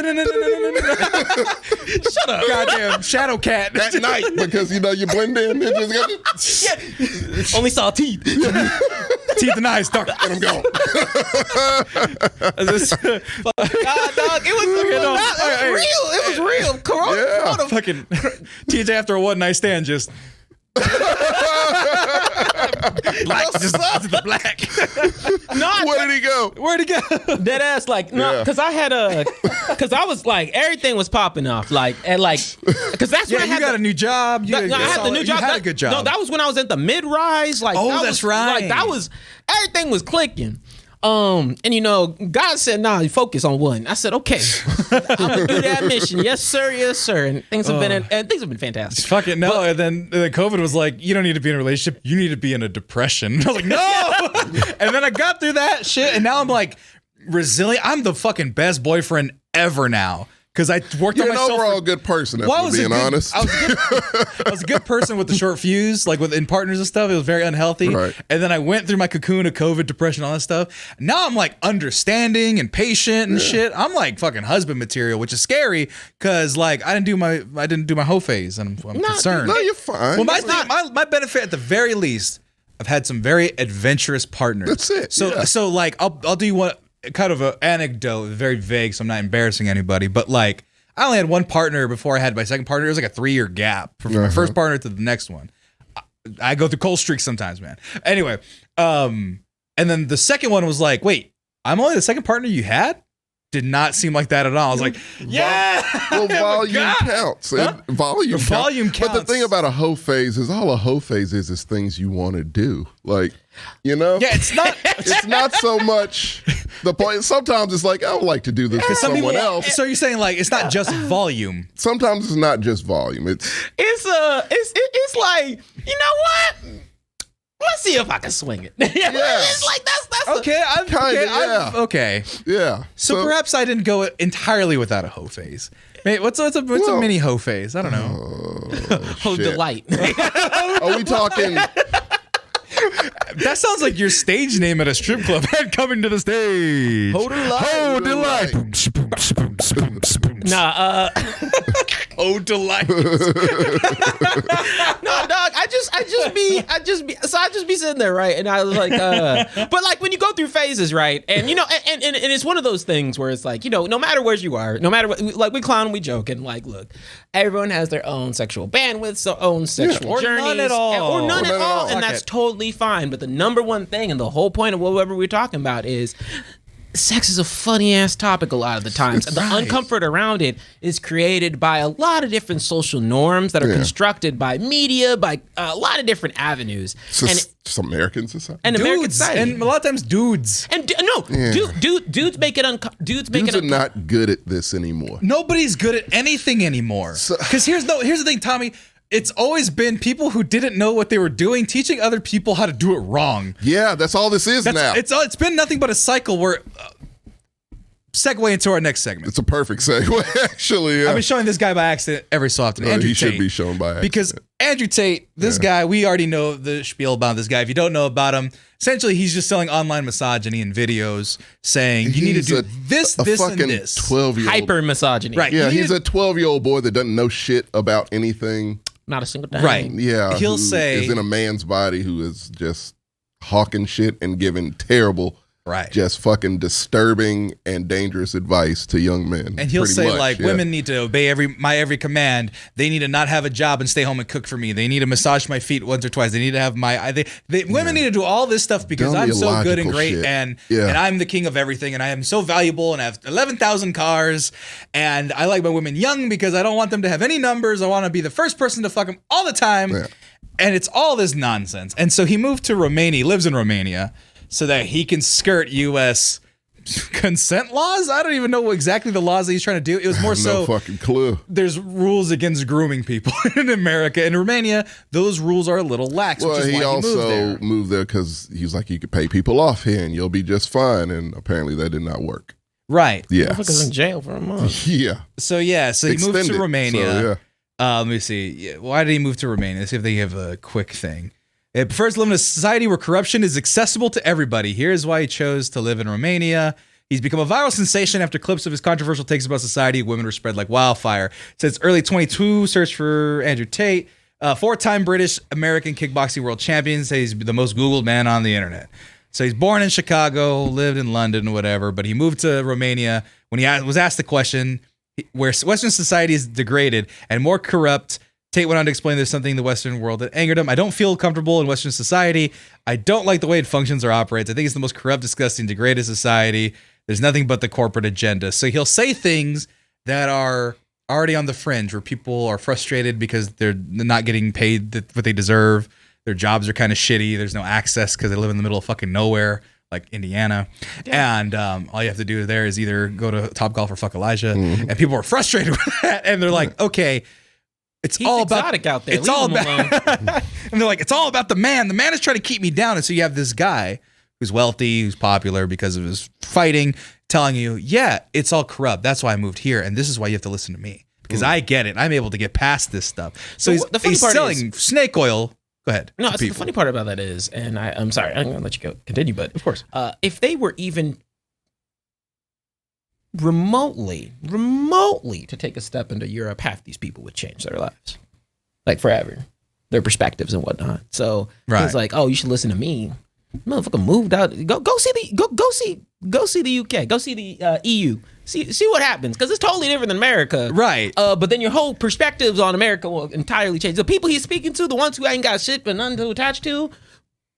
Shut up. goddamn shadow cat. At night, because, you blend in. It just Only saw teeth. Teeth and eyes dark. and I'm gone. God, dog, it was real. It was real. Corona. Fucking TJ after a one night stand just Black, just the black. Where did he go? Where'd he go? Dead ass, like, no, because I was like, everything was popping off, like, and like, because that's when I had a new job. I had the new job. You had a good job. No, that was when I was at the mid-rise. Like, that's right. Like, everything was clicking. And God said, "Nah, you focus on one." I said, "Okay, I'm gonna do that mission." Yes, sir. And things have been fantastic. Fucking no. And then COVID was like, "You don't need to be in a relationship. You need to be in a depression." I was like, "No." And then I got through that shit, and now I'm like resilient. I'm the fucking best boyfriend ever now. Because I worked on myself. You're an overall good person, if we're being honest. I was a good person with the short fuse, like in partners and stuff. It was very unhealthy. Right. And then I went through my cocoon of COVID, depression, all that stuff. Now I'm like understanding and patient and shit. I'm like fucking husband material, which is scary because like I didn't do my hoe phase, and I'm concerned. No, you're fine. Well, my benefit at the very least, I've had some very adventurous partners. That's it. So like I'll do you one kind of an anecdote, very vague, so I'm not embarrassing anybody, but like I only had one partner before I had my second partner. It was like a 3-year gap from my first partner to the next one. I go through cold streaks sometimes, man. Anyway, and then the second one was like, wait, I'm only the second partner you had? Did not seem like that at all. I was like, yeah. Well, volume counts. Huh? Volume counts. But the thing about a hoe phase is all a hoe phase is things you want to do. Like, Yeah, it's not. It's not so much the point. Sometimes it's like, I would like to do this with someone else. So you're saying like it's not just volume. Sometimes it's not just volume. It's like, you know what? Let's see if I can swing it. It's like that's okay. Okay. Yeah. So perhaps I didn't go entirely without a hoe phase. What's a mini hoe phase? I don't know. Hoe delight. Are we talking? That sounds like your stage name at a strip club. Coming to the stage. Hoe delight. Nah. Oh, delight. No, dog. I just be sitting there, right? And I was like, but like when you go through phases, right? And and it's one of those things where it's like, no matter where you are, no matter what, like we clown, we joke, and like, look, everyone has their own sexual bandwidth, their own sexual journeys, none at all, or none at all, and Okay. that's totally fine. But the number one thing and the whole point of whatever we're talking about is, sex is a funny ass topic a lot of the times. And the uncomfort around it is created by a lot of different social norms that are constructed by media, by a lot of different avenues. It's American society. And American society. And a lot of times dudes. And dudes make it dudes are not good at this anymore. Nobody's good at anything anymore. Because here's the thing, Tommy. It's always been people who didn't know what they were doing, teaching other people how to do it wrong. Yeah, that's all this is now. It's been nothing but a cycle where... segue into our next segment. It's a perfect segue, actually. Yeah. I've been showing this guy by accident every so often. Andrew he Tate. should be shown by accident. Because Andrew Tate, this guy, we already know the spiel about this guy. If you don't know about him, essentially he's just selling online misogyny and videos saying you need to do this, and this. 12-year-old. hyper misogyny. Right. Yeah, he's a 12-year-old boy that doesn't know shit about anything. Not a single thing. Right. Yeah. He'll who say... is in a man's body who is just hawking shit and giving terrible... Right. Just fucking disturbing and dangerous advice to young men. And he'll say women need to obey every command. They need to not have a job and stay home and cook for me. They need to massage my feet once or twice. They need to have women need to do all this stuff because I'm so good and great and I'm the king of everything and I am so valuable and I have 11,000 cars and I like my women young because I don't want them to have any numbers. I want to be the first person to fuck them all the time. Yeah. And it's all this nonsense. And so he moved to Romania, lives in Romania, so that he can skirt U.S. consent laws. I don't even know exactly the laws that he's trying to do. It was more so... No fucking clue. There's rules against grooming people in America. In Romania, those rules are a little lax, well, which is he why also moved there because he was like, you could pay people off here and you'll be just fine. And apparently that did not work. Right. Yeah. Motherfucker's in jail for a month. Yeah. So he moved to Romania. So, let me see. Why did he move to Romania? Let's see if they have a quick thing. It prefers to live in a society where corruption is accessible to everybody. Here's why he chose to live in Romania. He's become a viral sensation after clips of his controversial takes about society. Women were spread like wildfire. Since early 22, search for Andrew Tate. 4-time British American kickboxing world champion. He's the most Googled man on the internet. So he's born in Chicago, lived in London, whatever, but he moved to Romania when he was asked the question, where Western society is degraded and more corrupt Tate went on to explain there's something in the Western world that angered him. I don't feel comfortable in Western society. I don't like the way it functions or operates. I think it's the most corrupt, disgusting, degraded society. There's nothing but the corporate agenda. So he'll say things that are already on the fringe where people are frustrated because they're not getting paid what they deserve. Their jobs are kind of shitty. There's no access because they live in the middle of fucking nowhere, like Indiana. And all you have to do there is either go to Topgolf or fuck Elijah. And people are frustrated with that. And they're like, okay, He's all exotic about out there. It's Leave all him about, alone. and they're like, it's all about the man. The man is trying to keep me down. And so you have this guy who's wealthy, who's popular because of his fighting, telling you, yeah, it's all corrupt. That's why I moved here, and this is why you have to listen to me because I get it. I'm able to get past this stuff. So he's selling snake oil. Go ahead. No, the funny part about that is, and I'm sorry, I'm gonna let you go continue, but of course, if they were even remotely to take a step into Europe, half these people would change their lives, like forever, their perspectives and whatnot. So it's like, oh, you should listen to me. Motherfucker moved out. Go see the UK. Go see the EU. See what happens, because it's totally different than America. Right. But then your whole perspectives on America will entirely change. The people he's speaking to, the ones who ain't got shit but nothing to attach to,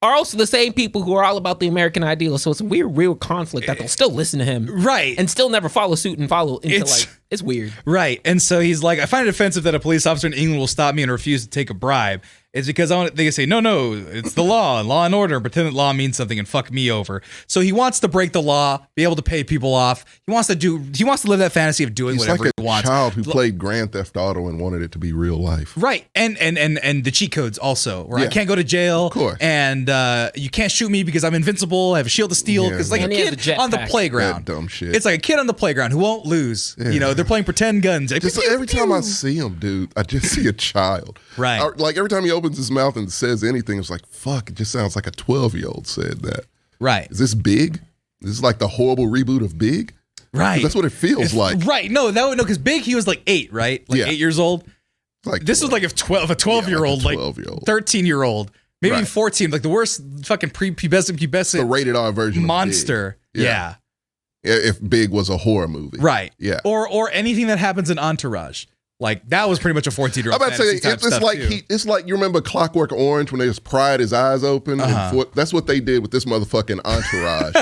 are also the same people who are all about the American ideal. So it's a weird, real conflict that they'll still listen to him. Right. And still never follow suit and follow into it's weird. Right. And so he's like, I find it offensive that a police officer in England will stop me and refuse to take a bribe. It's because they say, no, it's the law and order, and pretend that law means something and fuck me over. So he wants to break the law, be able to pay people off. He wants to live that fantasy of doing whatever he wants. He's like a child who played Grand Theft Auto and wanted it to be real life. Right. And the cheat codes also, where I can't go to jail. Of course. And you can't shoot me because I'm invincible. I have a shield of steel. Because like a kid on the playground. That dumb shit. It's like a kid on the playground who won't lose. Yeah. You know, they're playing pretend guns. Like, just every time I see him, dude, I just see a child. Right. Like every time he opens his mouth and says anything, it's like, fuck, it just sounds like a 12-year-old said that. Right. Is this Big? This is like the horrible reboot of Big? Right. That's what it feels like. Right. No, because Big, he was like 8, right? Like 8 years old. Like this was like a 12-year-old, like 13-year-old, maybe 14, like the worst fucking prepubescent the rated R version monster. Of Big. Yeah. If Big was a horror movie. Right. Yeah. Or anything that happens in Entourage. Like that was pretty much a 14-year-old. I'm about to say it's like you remember Clockwork Orange when they just pried his eyes open. That's what they did with this motherfucking Entourage.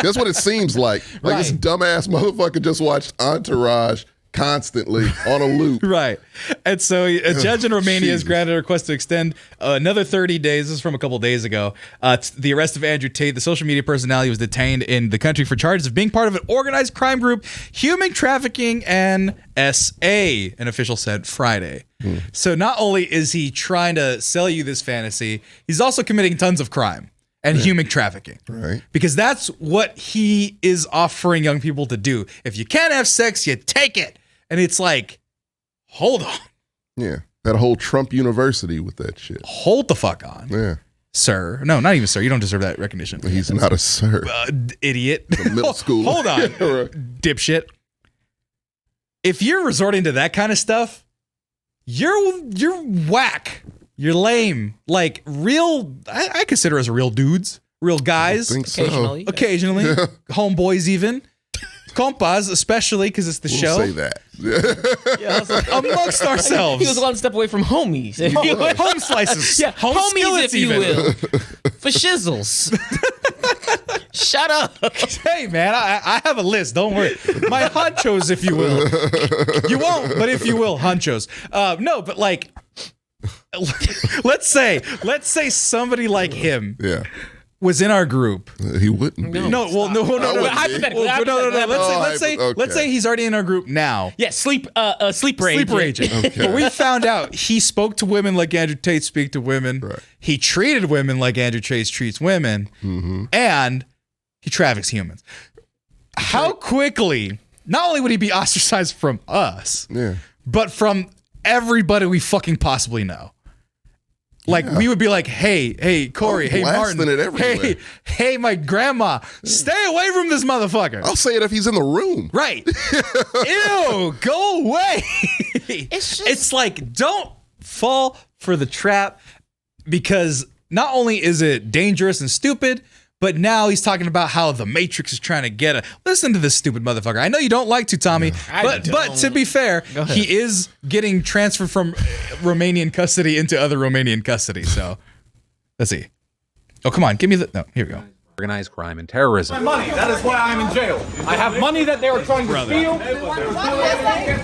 That's what it seems like. Like this dumbass motherfucker just watched Entourage constantly on a loop. Right. And so a judge in Romania has granted a request to extend another 30 days. This is from a couple days ago. The arrest of Andrew Tate, the social media personality, was detained in the country for charges of being part of an organized crime group, human trafficking, and SA, an official said Friday. So not only is he trying to sell you this fantasy, he's also committing tons of crime and human trafficking. Right. Because that's what he is offering young people to do. If you can't have sex, you take it. And it's like, hold on. Yeah. That whole Trump University with that shit. Hold the fuck on. Yeah. Sir. No, not even sir. You don't deserve that recognition. He's not a sir. Idiot. Middle school. Hold on. Dipshit. If you're resorting to that kind of stuff, you're whack. You're lame. Like real, I consider us real dudes. Real guys. I think so. Occasionally. Yeah. Homeboys even. Compas, especially because it's the show. Say that. Amongst ourselves. He was one step away from homies. Home slices. Yeah, home homies, if you even. will. For shizzles. Shut up. Hey, man, I have a list. Don't worry. My honchos, if you will. You won't, but if you will, honchos. No, but like, let's say somebody like him. Yeah. Was in our group. He wouldn't be. No. Hypothetically. Let's say he's already in our group now. Yeah, sleeper agent. Okay. But we found out he spoke to women like Andrew Tate speak to women. Right. He treated women like Andrew Tate treats women. Mm-hmm. And he traffics humans. How quickly, not only would he be ostracized from us, but from everybody we fucking possibly know. Like we would be like, hey, Corey, hey, Martin, it hey, my grandma, stay away from this motherfucker. I'll say it if he's in the room. Right. Ew, go away. It's like, don't fall for the trap, because not only is it dangerous and stupid, But now he's talking about how the Matrix is trying to get it. Listen to this stupid motherfucker. I know you don't like to, Tommy, but to be fair, he is getting transferred from Romanian custody into other Romanian custody. So let's see. Oh, come on. Give me the. No, here we go. Organized crime and terrorism. My money. That is why I'm in jail. I have money that they were trying to steal. We've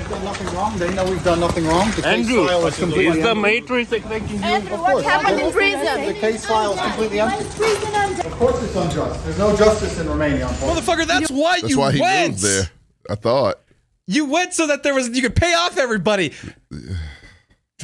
done nothing wrong. They know we've done nothing wrong. The case file is completely is the Matrix affecting you? Andrew, what happened in prison? The case file is completely empty. Of course it's unjust. There's no justice in Romania. Motherfucker, that's why you went. That's why he moved there. I thought. You went so that you could pay off everybody.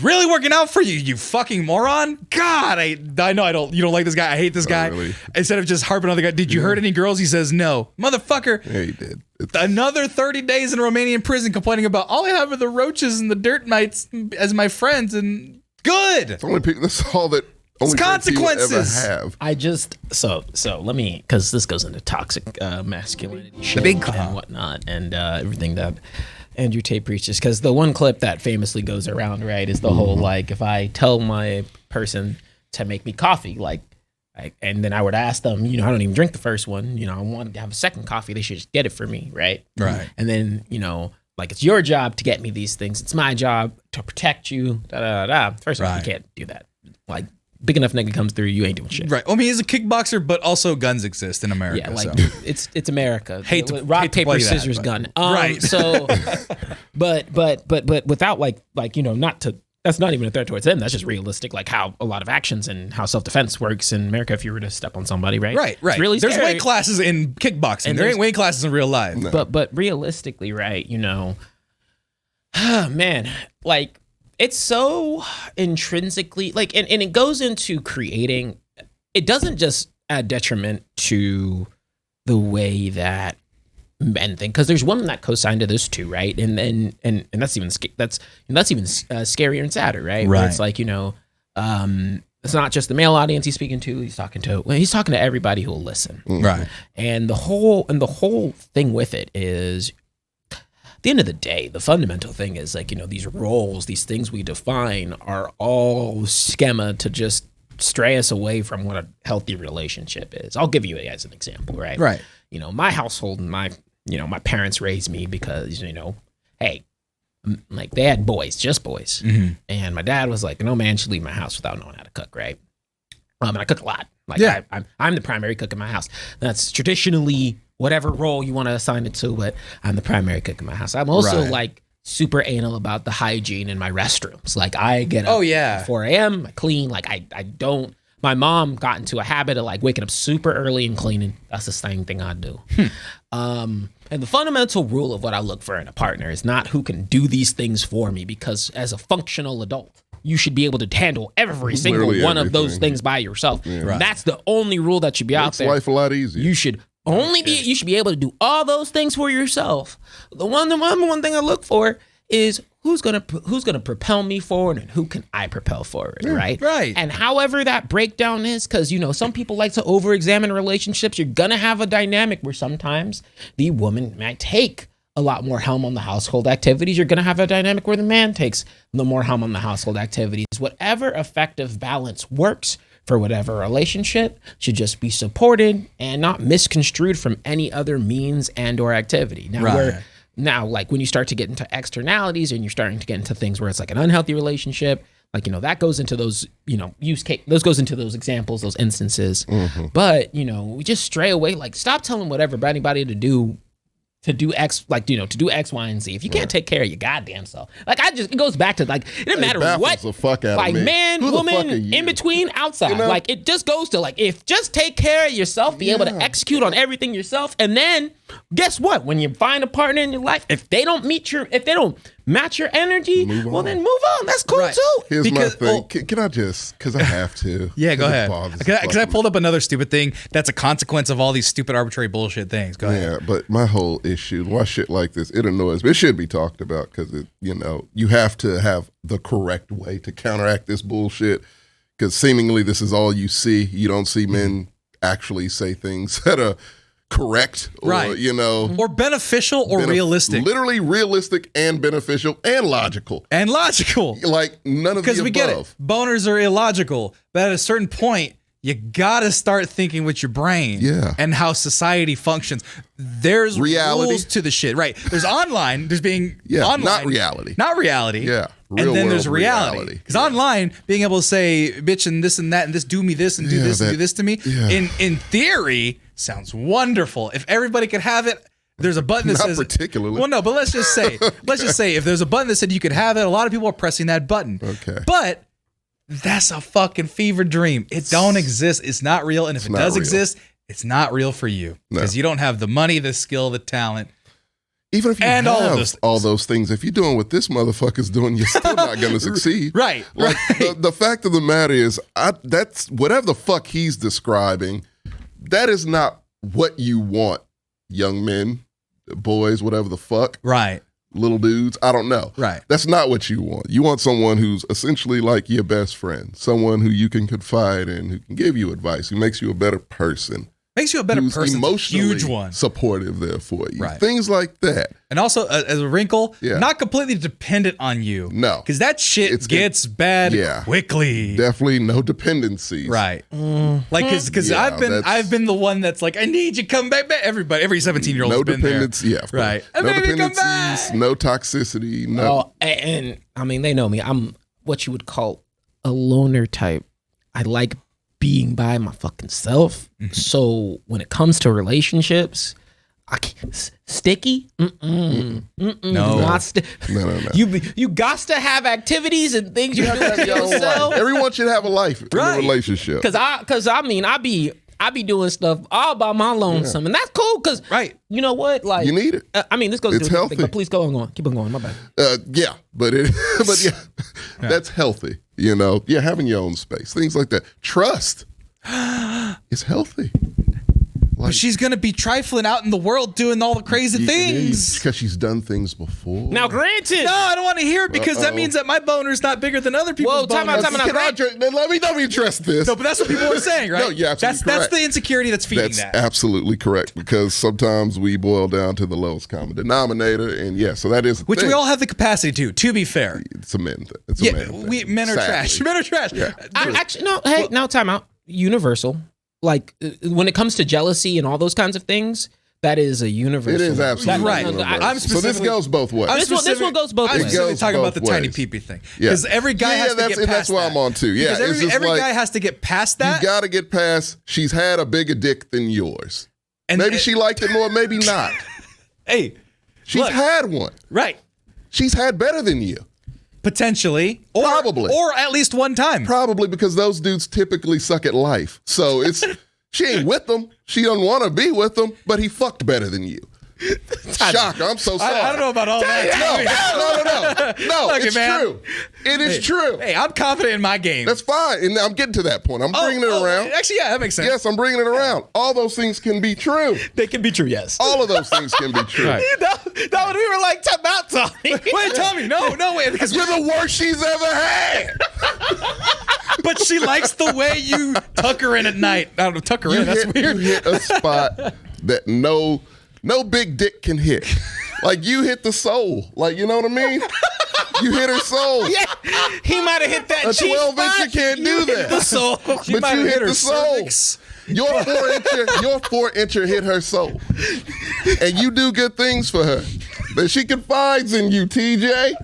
Really working out for you, you fucking moron. God, I know you don't like this guy. I hate this guy. Really. Instead of just harping on the guy, did you hurt any girls? He says no. Motherfucker. Yeah, he did. Another 30 days in a Romanian prison complaining about all I have are the roaches and the dirt mites as my friends, and good. It's only people, that's all that only consequences ever have. I just so let me, because this goes into toxic masculinity shit and whatnot, and everything that Andrew Tate preaches. Because the one clip that famously goes around, right, is the whole like, if I tell my person to make me coffee, like, and then I would ask them, I don't even drink the first one, I want to have a second coffee, they should just get it for me, right? Right. And then like, it's your job to get me these things. It's my job to protect you. First of all, you can't do that. Like, big enough nigga comes through, you ain't doing shit. Right. Well, I mean, he's a kickboxer, but also guns exist in America. Yeah, like so. it's America. hate Rock, to paper, play that, scissors, but- gun. Right. So, but without like not to. That's not even a threat towards them. That's just realistic, like how a lot of actions and how self-defense works in America. If you were to step on somebody, right? Right. It's really There's scary. weight classes in kickboxing. And There ain't weight classes in real life. No. But realistically, right? Man, like, it's so intrinsically like, and it goes into creating. It doesn't just add detriment to the way that men think, because there's women that co-sign to this too, right? And that's even scarier and sadder, right? Where it's like, it's not just the male audience he's speaking to. He's talking to everybody who will listen, Right. and the whole thing with it is, at the end of the day, the fundamental thing is like, these roles, these things we define are all schema to just stray us away from what a healthy relationship is. I'll give you it as an example, right? Right. My household and my parents raised me because, hey, like, they had boys, just boys. Mm-hmm. And my dad was like, no man should leave my house without knowing how to cook, right? And I cook a lot. Like, Yeah. I'm the primary cook in my house. That's traditionally whatever role you want to assign it to, but I'm the primary cook in my house. I'm also Right. like super anal about the hygiene in my restrooms. Like, I get up yeah. at 4 a.m., I clean. Like, I don't. My mom got into a habit of like waking up super early and cleaning. That's the same thing I do. And the fundamental rule of what I look for in a partner is not who can do these things for me, because as a functional adult, you should be able to handle every single Literally one of those everything. things by yourself. Right. That's the only rule that should be out Makes there. life a lot easier. You should you should be able to do all those things for yourself. The number one thing I look for is who's gonna propel me forward, and who can I propel forward, right? right. And however that breakdown is, because some people like to over-examine relationships. You're gonna have a dynamic where sometimes the woman might take a lot more helm on the household activities. You're gonna have a dynamic where the man takes the more helm on the household activities. Whatever effective balance works for whatever relationship should just be supported and not misconstrued from any other means and or activity. Now, like, when you start to get into externalities and you're starting to get into things where it's like an unhealthy relationship, like, that goes into those, use case, those goes into those examples, those instances. Mm-hmm. But, we just stray away, like, stop telling anybody to do X, like, to do X, Y, and Z. If you can't take care of your goddamn self, like, it goes back to, like, it doesn't matter baffles what, the fuck out of like, me. man, Who the fuck are woman, you? in between, outside. Like, it just goes to, like, if just take care of yourself, be able to execute on everything yourself, and then guess what? When you find a partner in your life, if they don't match your energy, well, then move on. That's cool Right. too. Here's my thing. Can I just, because I have to. Yeah, go 'Cause it ahead. bothers the Because I fuck pulled up another stupid thing that's a consequence of all these stupid arbitrary bullshit things. Go ahead. Yeah, but my whole issue, why shit like this, it annoys me. It should be talked about because you have to have the correct way to counteract this bullshit. Because seemingly this is all you see. You don't see men actually say things that are correct, or Right. Or beneficial or realistic. literally realistic and beneficial and logical. And logical. Like none of the Because above. we get it. Boners are illogical. But at a certain point, you gotta start thinking with your brain. Yeah. And how society functions. There's Reality. rules to the shit. Right. There's online. There's being Yeah, online. not reality. Not reality. Yeah. And Real then there's world reality. Because online, being able to say, bitch, and this and that, and this, do me this, and do this, and do this to me, in theory, sounds wonderful. If everybody could have it, there's a button that Not says. particularly. Well, no, but let's just say, if there's a button that said you could have it, a lot of people are pressing that button. Okay. But that's a fucking fever dream. It don't exist. It's not real. And if it does exist, it's not real for you. Because you don't have the money, the skill, the talent. Even if you And have all of those things. if you're doing what this motherfucker's doing, you're still not going to succeed. Right. Like the fact of the matter is, that's whatever the fuck he's describing. That is not what you want, young men, boys, whatever the fuck. Right. Little dudes, I don't know. Right. That's not what you want. You want someone who's essentially like your best friend, someone who you can confide in, who can give you advice, who makes you a better person. Makes you a better Who's person. emotionally Huge one. supportive there for you. Right. Things like that. And also, as a wrinkle, not completely dependent on you. No. Because that shit gets bad quickly. Definitely no dependencies. Right. Like, because I've been the one that's like, I need you, come back. Every 17-year-old No has been dependence. there. Yeah. Right. No Baby, come dependencies. back. No toxicity. No. Oh, and I mean, they know me. I'm what you would call a loner type. I like being by my fucking self. So when it comes to relationships, I can't, sticky. No. No. You got to have activities and things you do with yourself. Everyone should have a life in a relationship. Cause I mean I be doing stuff all by my lonesome, and that's cool. Cause you know what, like You need it. I mean, this goes It's to healthy. but please go on. Keep on going. My bad. Yeah, but that's healthy. You know, having your own space, things like that. Trust is healthy. But she's going to be trifling out in the world doing all the crazy things. Because she's done things before. Now, granted. No, I don't want to hear it because that means that my boner's not bigger than other people's boners. Time out. Let me address this. No, but that's what people are saying, right? No, yeah, that's the insecurity that's feeding That's that. absolutely correct, because sometimes we boil down to the lowest common denominator, and so that is Which we all have the capacity to be fair. It's a men thing. It's a man thing. Men are Sadly. trash. Men are trash. Yeah. Actually, no. Hey, now time out. Universal. Like when it comes to jealousy and all those kinds of things, that is a universal. It is absolutely right. universal. So this goes both ways. This one goes both ways. I'm specifically talking about the both tiny ways. pee-pee thing. Because every guy has to get past that's where that. I'm on too. Yeah, Because it's just every like, guy has to get past that. You got to get past, she's had a bigger dick than yours. And maybe she liked it more, maybe not. Hey. She's had one. Right. She's had better than you. Potentially. Probably. Or at least one time. Probably, because those dudes typically suck at life. So it's... She ain't with them. She doesn't want to be with them, but he fucked better than you. Shocker. I'm so sorry. I don't know about all No, that. Look, it's man. true. It is true. Hey, I'm confident in my game. That's fine. And I'm getting to that point. I'm bringing it around. Actually, yeah, that makes sense. Yes, I'm bringing it around. All those things can be true. They can be true, yes. All of those things can be true. Right. That when we were like, time out, Tommy. Wait, Tommy, no, wait. Because You're the worst she's ever had. But she likes the way you tuck her in at night. I don't know, tuck her in. That's weird. You hit a spot that no big dick can hit. Like, you hit the soul. Like, you know what I mean? You hit her soul. Yeah, he might have hit that A G 12-incher can't do that. The soul. But you hit the soul. Your 4-incher hit her soul. And you do good things for her. That she confides in you, TJ.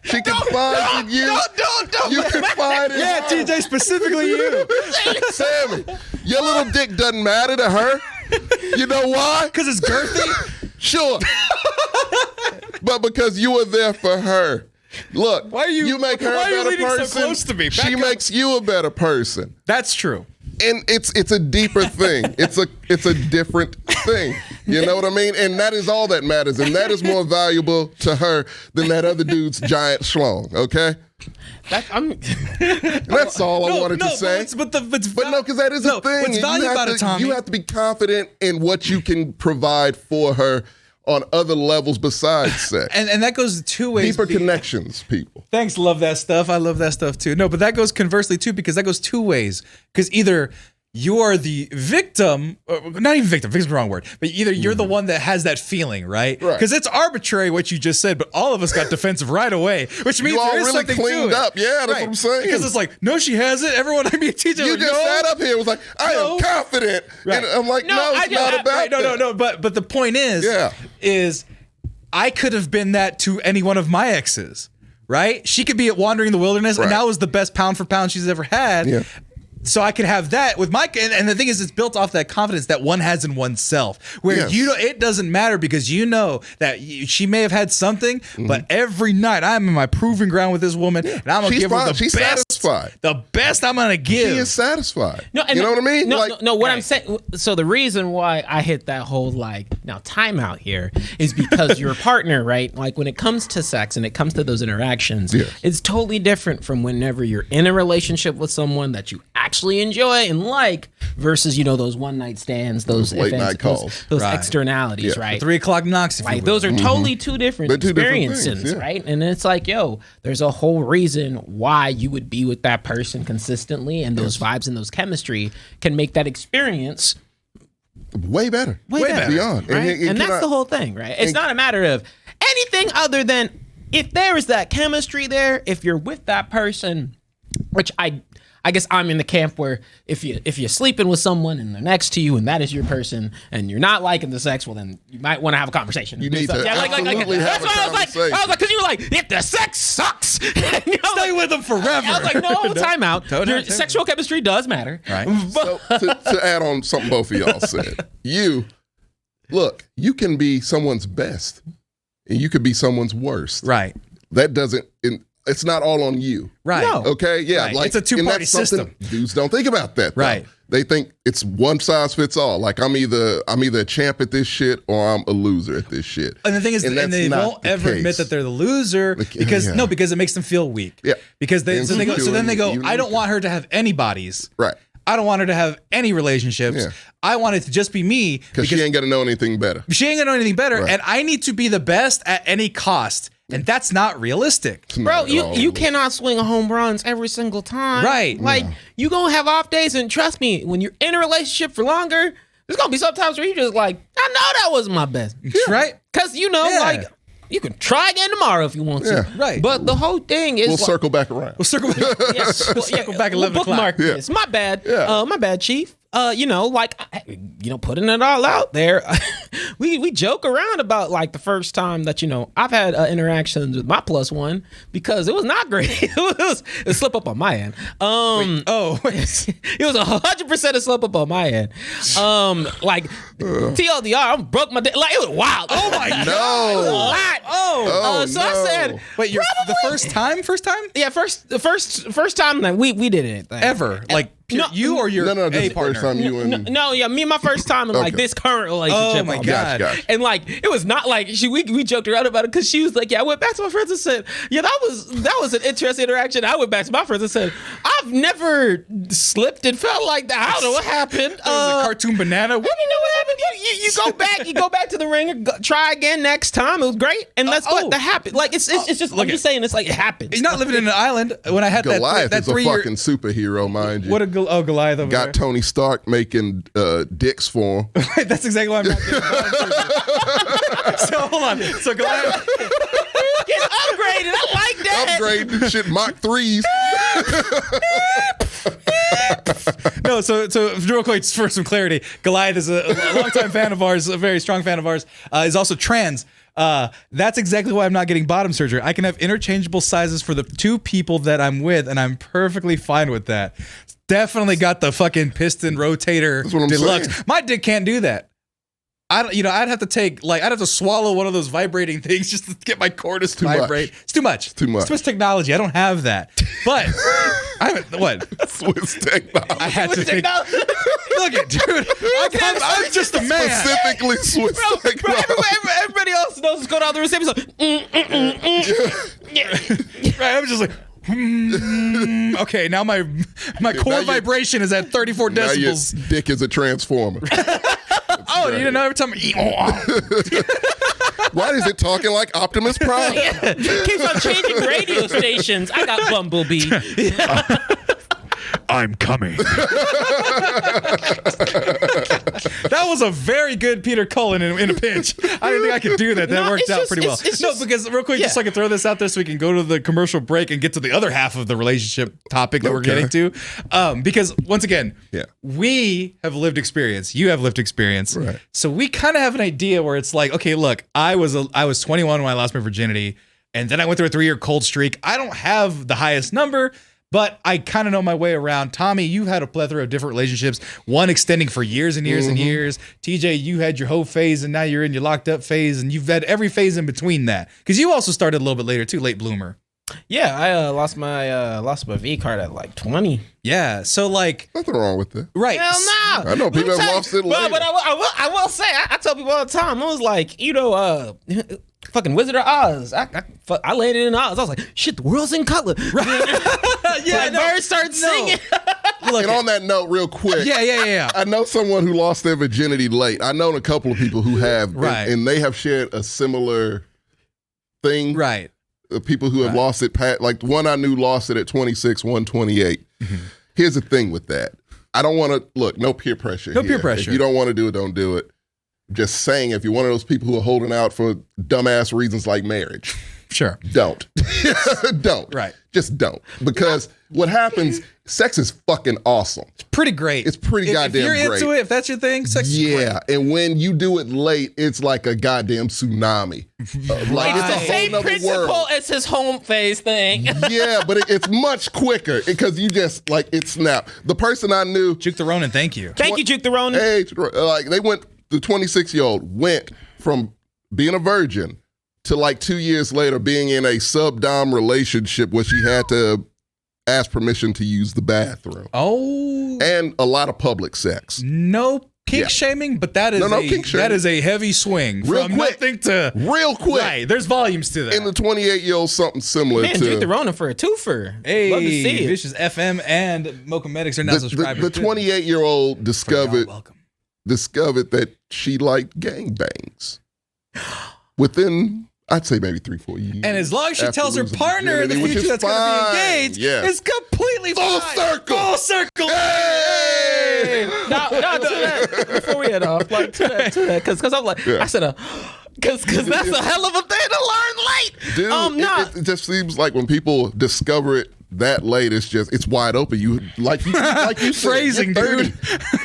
She confides in you. Don't. You confide in Yeah, her. TJ, specifically you. Sammy, your little dick doesn't matter to her. You know why? Because it's girthy? Sure. But because you were there for her. Look, you make her a better leaning so person. close to me? She Back up. makes you a better person. That's true. And it's a deeper thing. It's a different thing. You know what I mean? And that is all that matters. And that is more valuable to her than that other dude's giant schlong, okay? That's all I wanted to say. But no, because that is a thing. What's valuable about it, Tommy? You have to be confident in what you can provide for her on other levels besides sex. And that goes two ways. Deeper connections, people. Thanks, love that stuff. I love that stuff too. No, but that goes conversely too, because that goes two ways. Because either you are the victim, not even victim's the wrong word, but either you're the one that has that feeling, right? Because it's arbitrary what you just said, but all of us got defensive right away, which means You all there is really something cleaned to it. up. Yeah, that's what I'm saying. Because it's like, no, she hasn't. Everyone, I mean, teacher, You like, just no. sat up here and was like, I am confident. Right. And I'm like, no, it's not about right, that. no. But the point is I could have been that to any one of my exes, right? She could be at wandering the wilderness, and that was the best pound for pound she's ever had. Yeah. So I could have that with my, and the thing is, it's built off that confidence that one has in oneself, where it doesn't matter because you know that she may have had something, but every night I'm in my proving ground with this woman, and I'm gonna give her the She's best, satisfied. the best I'm gonna give. She is satisfied. No, and you know what I mean? No, what I'm saying. So the reason why I hit that whole now timeout here is because your partner, right? Like when it comes to sex and it comes to those interactions, it's totally different from whenever you're in a relationship with someone that you actually enjoy and like versus those one night stands, those late events, night calls, those externalities, right? 3 o'clock knocks. Like those are totally two different They're two different experiences, things, right? And it's like, there's a whole reason why you would be with that person consistently, and those vibes and those chemistry can make that experience way better. Way better. Beyond. Right? And that's the whole thing, right? It's not a matter of anything other than if there is that chemistry there, if you're with that person, which I guess I'm in the camp where if you're sleeping with someone and they're next to you and that is your person and you're not liking the sex, well then you might want to have a conversation. You need to absolutely have a conversation. I was like, because you were like, if the sex sucks, Stay with them forever. I was like, no, time out. No, Your sexual chemistry does matter. Right. So to add on something both of y'all said, you can be someone's best and you could be someone's worst. Right. That doesn't. It's not all on you. Right. No. Okay. Yeah. Right. Like It's a two-party and that's something system. Dudes don't think about that. Though. Right. They think it's one size fits all. Like I'm either a champ at this shit or I'm a loser at this shit. And the thing is, and they won't ever admit that they're the loser because it makes them feel weak. Yeah. Because then they go, I don't want her to have any bodies. Right. I don't want her to have any relationships. Yeah. I want it to just be me because she ain't gonna know anything better. She ain't gonna know anything better, Right. and I need to be the best at any cost. And that's not realistic. Bro, you cannot swing a home runs every single time. Right. Like, you going to have off days, and trust me, when you're in a relationship for longer, there's going to be some times where you're just like, I know that wasn't my best. Right. Because, like, you can try again tomorrow if you want to. Yeah. Right. But the whole thing is... We'll circle back around. We'll circle back. circle back 11 o'clock. Bookmark this. My bad. My bad, Chief. Putting it all out there. we joke around about like the first time that I've had interactions with my plus one because it was not great. It was a slip up on my end. It was 100% a slip up on my end. TLDR, I broke my like it was wild. Oh my god, it was a lot. So I said, wait, the first time? Yeah, the first time that we did anything ever like. You or your no, this is the partner? first time you and me my first time in like this current relationship. Oh my god! Gotcha. And like it was not like we joked around about it because she was like, I went back to my friends and said, that was an interesting interaction. I went back to my friends and said, I've never slipped and felt like that. I don't know what happened. It was a cartoon banana. I didn't know what happened. You go back to the ring, try again next time. It was great, and that's what that happened. Like it's just I'm just saying it's like it happens. He's not living in an island. When I had Goliath that is a 3 year fucking superhero, mind you. What a Goliath over Got Tony Stark making dicks for him. That's exactly why I'm not getting bottom. So hold on. So Goliath get upgraded. I like that. Upgrade shit Mach 3s. No, so real quick, for some clarity, Goliath is a longtime fan of ours, a very strong fan of ours. Is also trans. That's exactly why I'm not getting bottom surgery. I can have interchangeable sizes for the two people that I'm with, and I'm perfectly fine with that. Definitely got the fucking piston rotator That's what I'm deluxe. saying. My dick can't do that. I'd have to swallow one of those vibrating things just to get my cornus to vibrate. It's too much. Too much. It's too much technology. I don't have that. But what? Swiss technology. I had to think. Look it, dude. I'm just a man. Specifically Swiss technology. Everybody else knows what's going on the reception. Right, I'm just like, okay, now my core vibration is at 34 Now your decibels. dick is a transformer. Oh, you didn't know every time Why is it talking like Optimus Prime? Keeps on changing radio stations. I got Bumblebee. I'm coming. That was a very good Peter Cullen in a pinch. I didn't think I could do that. That worked out pretty well. Because real quick, just so I can throw this out there so we can go to the commercial break and get to the other half of the relationship topic that we're getting to. Because once again, we have lived experience. You have lived experience. Right. So we kind of have an idea where it's like, okay, look, I was 21 when I lost my virginity, and then I went through a 3-year cold streak. I don't have the highest number, but I kind of know my way around. Tommy, you've had a plethora of different relationships, one extending for years and years and years. TJ, you had your hoe phase, and now you're in your locked up phase, and you've had every phase in between that. Because you also started a little bit later too, late bloomer. Yeah, I lost my V card at like 20. Yeah, so like Nothing wrong with that. right. Hell no. I know people have lost it later. But I will say, I tell people all the time, I was like, fucking Wizard of Oz. I landed in Oz. I was like, shit, the world's in color. Yeah, birds started singing. And on that note, real quick. Yeah. I know someone who lost their virginity late. I know a couple of people who have, Right. and they have shared a similar thing. Right. People who have lost it, like one I knew lost it at 26, one 28. Here's the thing with that. I don't want to, look, no peer pressure. No peer pressure. If you don't want to do it, don't do it. Just saying, if you're one of those people who are holding out for dumbass reasons like marriage, Sure. don't. Don't. Right. Just don't. Because what happens, sex is fucking awesome. Pretty great. It's pretty goddamn If you're great. into it, if that's your thing, sex is great. Yeah, and when you do it late, it's like a goddamn tsunami. Like It's the it's a same whole nother principle world. as his home phase thing. Yeah, but it's much quicker because you just like it snapped. The person I knew, Juke the Ronin, thank you. Thank you, Juke the Ronin. hey, like they went. The 26-year-old went from being a virgin to like 2 years later being in a sub-dom relationship where she had to ask permission to use the bathroom Oh, and a lot of public sex. no kink Yeah. shaming, but that is No kink shaming. that is a heavy swing Real from quick. nothing to Real quick. right. There's volumes to that. And the 28-year-old something similar Man, to Juke the Ronin for a twofer. Hey, Love to see it. Vicious FM and Mocha Medics are now subscribers. the 28-year-old Y'all discovered that she liked gangbangs within, I'd say, maybe 3-4 years. And as long as she after tells her losing partner in the virginity, which future is that's going to be fine. engaged, Yeah. it's completely Full fine. circle. Full circle. Hey! No, to that, before we head off, like to that, because I'm like, I said, because that's a hell of a thing to learn late. Dude, it just seems like when people discover it that late, it's wide open. You said, Phrasing, you're 30. dude.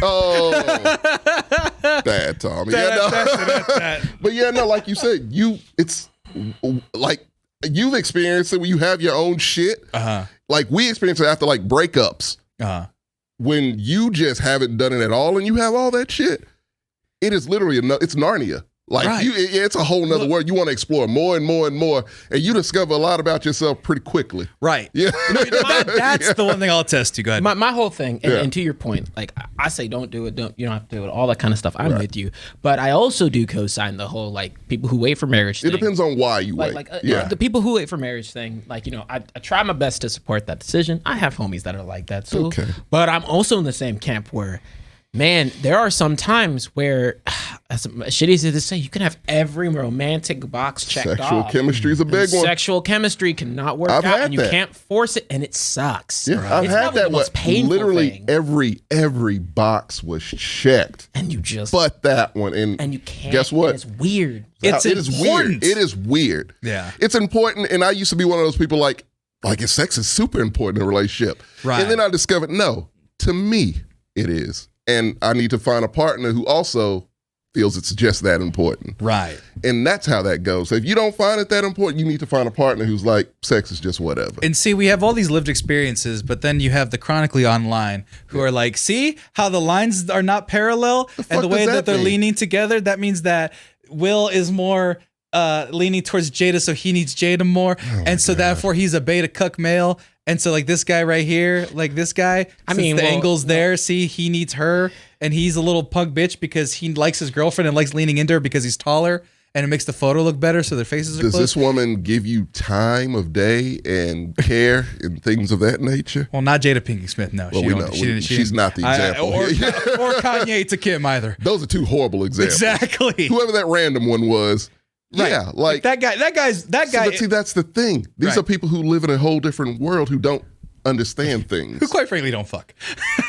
Oh, bad Tommy. But yeah, no, like you said, it's like you've experienced it when you have your own shit. Like we experience it after like breakups. When you just haven't done it at all and you have all that shit, it is literally it's Narnia. Like Right. it's a whole nother world. You want to explore more and more and more, and you discover a lot about yourself pretty quickly. Right. Yeah, That's the one thing I'll attest to. Go ahead. My whole thing, and to your point, like I say, don't do it. You don't have to do it. All that kind of stuff. I'm with you, but I also do co-sign the whole like people who wait for marriage. it thing. depends on why you wait. The people who wait for marriage thing, like I try my best to support that decision. I have homies that are like that too. Okay. But I'm also in the same camp where, man, there are some times where, as shitty as it is to say, you can have every romantic box checked off. Sexual chemistry is a big one. Sexual chemistry cannot work I've out, had and you that. can't force it, and it sucks. Yeah, I've It's had probably that. the most painful Literally thing. every box was checked, And you just but that one. And you can't. guess what? and it's weird. It's it is important. weird. It is weird. Yeah. It's important. And I used to be one of those people like sex is super important in a relationship. Right. And then I discovered, no, to me, it is. And I need to find a partner who also feels it's just that important. Right. And that's how that goes. So if you don't find it that important, you need to find a partner who's like, sex is just whatever. And see, we have all these lived experiences, but then you have the chronically online who are like, see how the lines are not parallel and the way does that that they're mean? leaning together. That means that Will is more leaning towards Jada, so he needs Jada more. And so therefore he's a beta cuck male. And so like this guy right here, like this guy, I mean, the well, angle's there, see, he needs her and he's a little punk bitch because he likes his girlfriend and likes leaning into her because he's taller and it makes the photo look better so their faces are Does close. this woman give you time of day and care and things of that nature? Well, not Jada Pinkett Smith, no. Well, we know. She's not the example. Or Kanye to Kim either. Those are two horrible examples. Exactly. Whoever that random one was, yeah, like that guy. but see, that's the thing. These Right. are people who live in a whole different world who don't understand things. Who quite frankly don't fuck.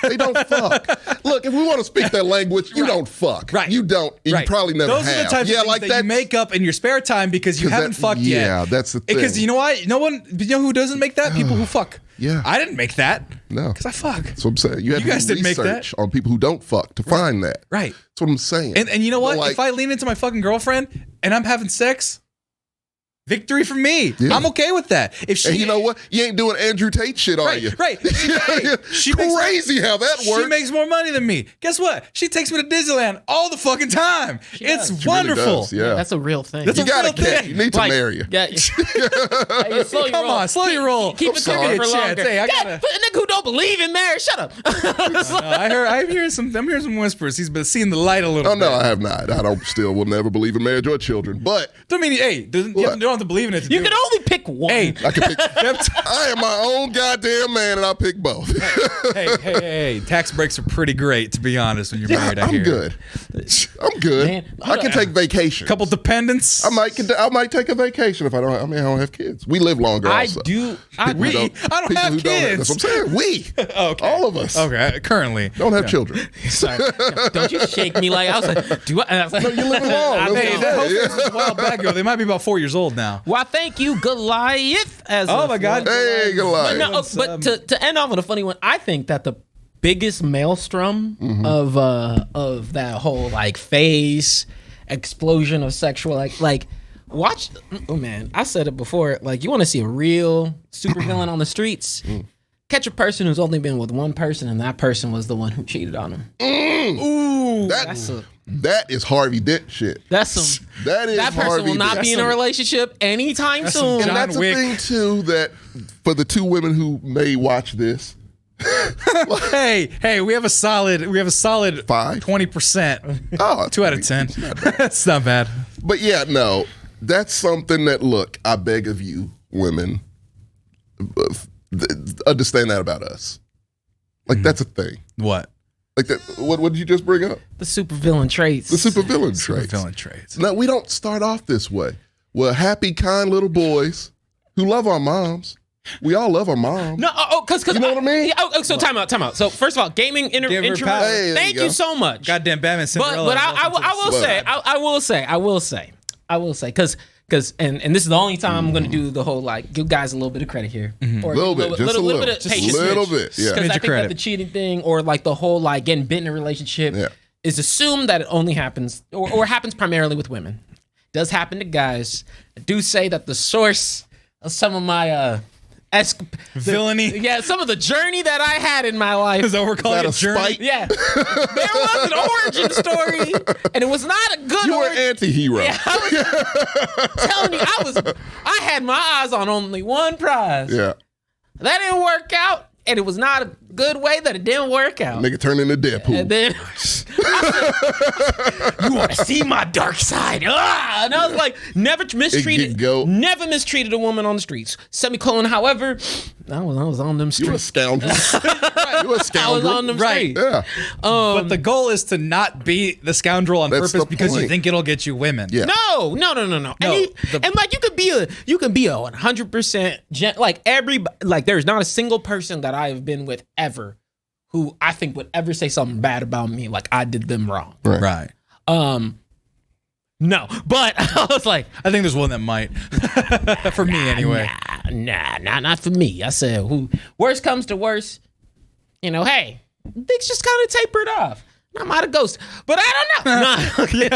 They don't fuck. Look, if we want to speak that language, you don't fuck. Right. You don't. You probably never Those have. are the types of things that you make up in your spare time because you haven't fucked yet. Yeah, that's the thing. Because you know why? No one, you know who doesn't make that? People who fuck. Yeah. I didn't make that. No. Because I fuck. That's what I'm saying. You had guys to do didn't make that. research on people who don't fuck to find that. Right. That's what I'm saying. And you know what? Like, if I lean into my fucking girlfriend and I'm having sex, victory for me. Yeah. I'm okay with that. If she, and you know what? You ain't doing Andrew Tate shit, are you? Right. She makes crazy how that works. She makes more money than me. Guess what? She takes me to Disneyland all the fucking time. It's She wonderful. really does, yeah. That's a real thing. That's You a got real a cat. thing. You need to marry her. Yeah. Hey, slow your Come roll. on, slow your roll. Keep it Give me cooking a for chance. longer. Hey, I God, gotta. but a nigga who don't believe in marriage, shut up. I'm hearing some whispers. He's been seeing the light a little Oh bit. no, I have not. I will never believe in marriage or children. But Don't mean, hey, you don't have to believe in it. You can only pick one. Hey, I can pick. I am my own goddamn man, and I pick both. hey, tax breaks are pretty great, to be honest, when you're married. I I'm hear. good. I'm good. Man, I can take vacations. Couple dependents. I might take a vacation if I don't have kids. We live longer. I also. do. I don't have kids. That's what I'm saying. We. Okay. All of us. Okay, currently. Don't have children. Sorry. Don't you shake me like I was like, do I? And I was like, No, you living long. I That's Hey, know. that whole thing was a while back ago. They might be about 4 years old now. Well, thank you, Goliath. As Oh a my God. Hey, Goliath. No, but to end off with a funny one, I think that the biggest maelstrom of that whole like phase explosion of sexual like watch. Oh man, I said it before. Like, you want to see a real supervillain on the streets? Catch a person who's only been with one person, and that person was the one who cheated on him. Ooh. That is Harvey Dent shit. That's some. That is That person Harvey will not Dent. be in a relationship anytime some soon. And John that's Wick. the thing too, that for the two women who may watch this, Hey, we have a solid 5? 20%. oh, 2 out of 10. That's not bad. But yeah, no, that's something that, look, I beg of you, women, understand that about us. Like, that's a thing. What? Like that. What did you just bring up? The supervillain traits. The supervillain traits. Villain traits. No, we don't start off this way. We're happy, kind little boys who love our moms. We all love our moms. No, because You know what I mean? Yeah, so time out. So first of all, gaming Give her intro. power. Hey, there Thank you go. you so much. Goddamn Batman Cinderella. I will say, because and this is the only time I'm going to do the whole like give guys a little bit of credit here, or Little bit, just a little. bit of Just a patience, little bit, yeah. Because I Major think credit. that the cheating thing or like the whole like getting bit in a relationship Yeah. is assumed that it only happens or happens primarily with women. Does happen to guys. I do say that the source of some of my Villainy. yeah, some of the journey that I had in my life. Is that what we're calling that it? a Journey? spite? Yeah, there was an origin story, and it was not a good. You were origin. anti-hero. Yeah, I was telling you, I had my eyes on only one prize. Yeah. That didn't work out, and it was not a good way that it didn't work out. Nigga turned into Deadpool. And then I said, you want to see my dark side? Ah! And I was like, never mistreated a woman on the streets. Semicolon. However, I was on them You a streets. scoundrel. You a I was scoundrel. on them Right. streets. Yeah. But the goal is to not be the scoundrel on That's purpose the because you point. think it'll get you women. Yeah. No. And like you could be a 100% like there's not a single person that I have been with ever who I think would ever say something bad about me like I did them wrong. Right. No, but I was like, I think there's one that might. For me, anyway. not for me. I said, who worst comes to worst, hey, things just kind of tapered off. I might have ghosted, but I don't know. Nah, okay,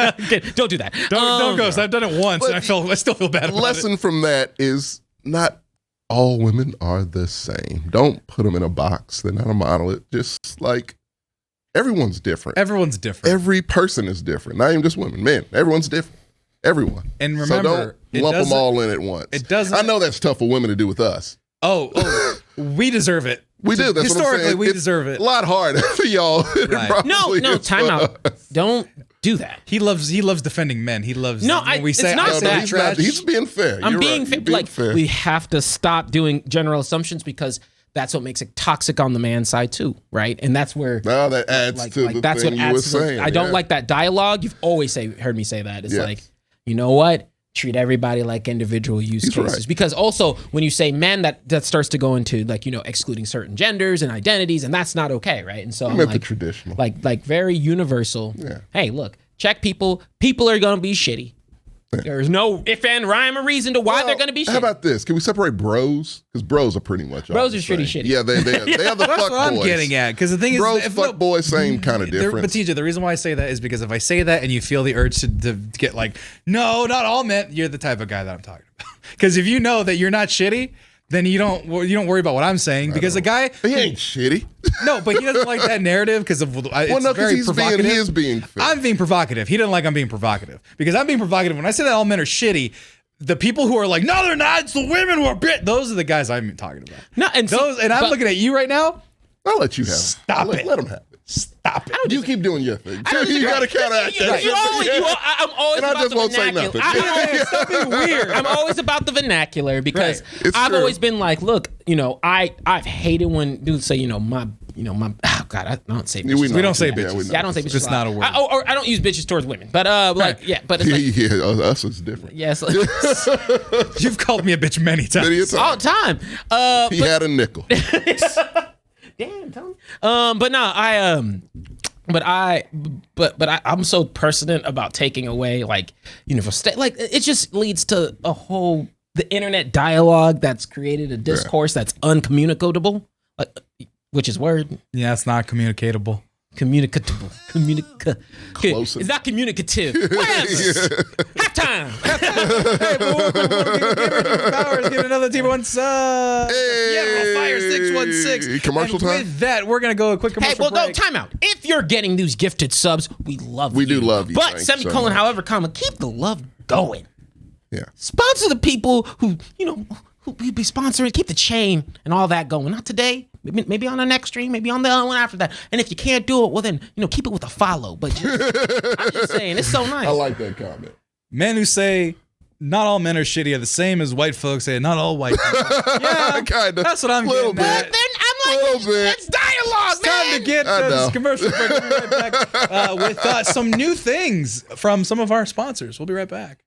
don't do that. Don't ghost. I've done it once, and I still feel bad about Lesson from that is not all women are the same. Don't put them in a box. They're not a monolith. Just like everyone's different. it. Everyone's different. Every person is different. Not even just women, men. Everyone's different. Everyone. And so remember, don't lump them all in at once. it doesn't- I know that's tough for women to do with us. Oh, we deserve it. We do. That's what I'm Historically, saying. we It's deserve it. A lot harder for y'all. than it Right. probably No, is time for out. us. Don't do that. He loves defending men. He loves. No, when we it's say not I No, say that. he's, trash. he's being fair. I'm You're being right. fair. You're being Like fair. we have to stop doing general assumptions because that's what makes it toxic on the man side too, right? And that's where Now that adds to the that's thing what you were adds to the, saying. I don't yeah. like that dialogue. You've always heard me say that. It's Yes. like, you know what? treat everybody like individual use He's cases. right. Because also when you say men, that starts to go into like, excluding certain genders and identities, and that's not okay, right? And so I'm meant the like, traditional. like very universal. Yeah. Hey, look, check people. People are gonna be shitty. There's no if and rhyme or reason to why they're gonna be shitty. How about this? Can we separate bros? Because bros are pretty much Bros all are the pretty same. shitty. Yeah, they are the That's fuck what I'm boys. getting at. Because the thing is, Bros, fuck boys, same kind of But difference. TJ, the reason why I say that is because if I say that and you feel the urge to get like, no, not all men, you're the type of guy that I'm talking about. Because if you know that you're not shitty, then you don't worry about what I'm saying. Because the guy, He ain't shitty. no, but he doesn't like that narrative because of it's Well, no, because very he provocative. is being fair. I'm being provocative. He doesn't like I'm being provocative because I'm being provocative. When I say that all men are shitty, the people who are like, no, they're not. It's the women who are bit. Those are the guys I'm talking about. No, and I'm looking at you right now. I'll let you have it. Stop it. Let him have it. Stop it. You keep doing your thing. You got to counteract that. I'm always And I about just the won't say vernacular. nothing. Stop being weird. I'm always about the vernacular because It's I've true. always been like, look, I've hated when dudes say, my oh God, I don't say bitches. We don't say Yeah, bitches. we know. Yeah, I don't say bitches. Just not a word. I don't use bitches towards women, but but it's like, Yeah, us is different. yes, You've called me a bitch many times. Many a time. all the time. He had a nickel. Damn, Tony. But no, I'm so pertinent about taking away like universal like it just leads to the internet dialogue that's created a discourse that's uncommunicable, which is word. Yeah, it's not communicatable. Communicable. Close It's not communicative. Whatever. Halftime. Hey, Powers, give another team one sub. Hey. Fire 616. Commercial And time? With that, we're gonna go a quick Hey, commercial well, no, break. time out. If you're getting these gifted subs, we love you. We do love you. But Thanks so semicolon, much. however, comma, keep the love going. Yeah. Sponsor the people who we be sponsoring. Keep the chain and all that going. Not today. Maybe on the next stream. Maybe on the one after that. And if you can't do it, well then keep it with a follow. But I'm just saying, it's so nice. I like that comment. Men who say not all men are shitty are the same as white folks say not all white people. Yeah, Kind of. that's what I'm Little getting at. bit. Then I'm like, Little bit. it's dialogue, man. Time to get I know. this commercial break. We'll be right back with some new things from some of our sponsors. We'll be right back.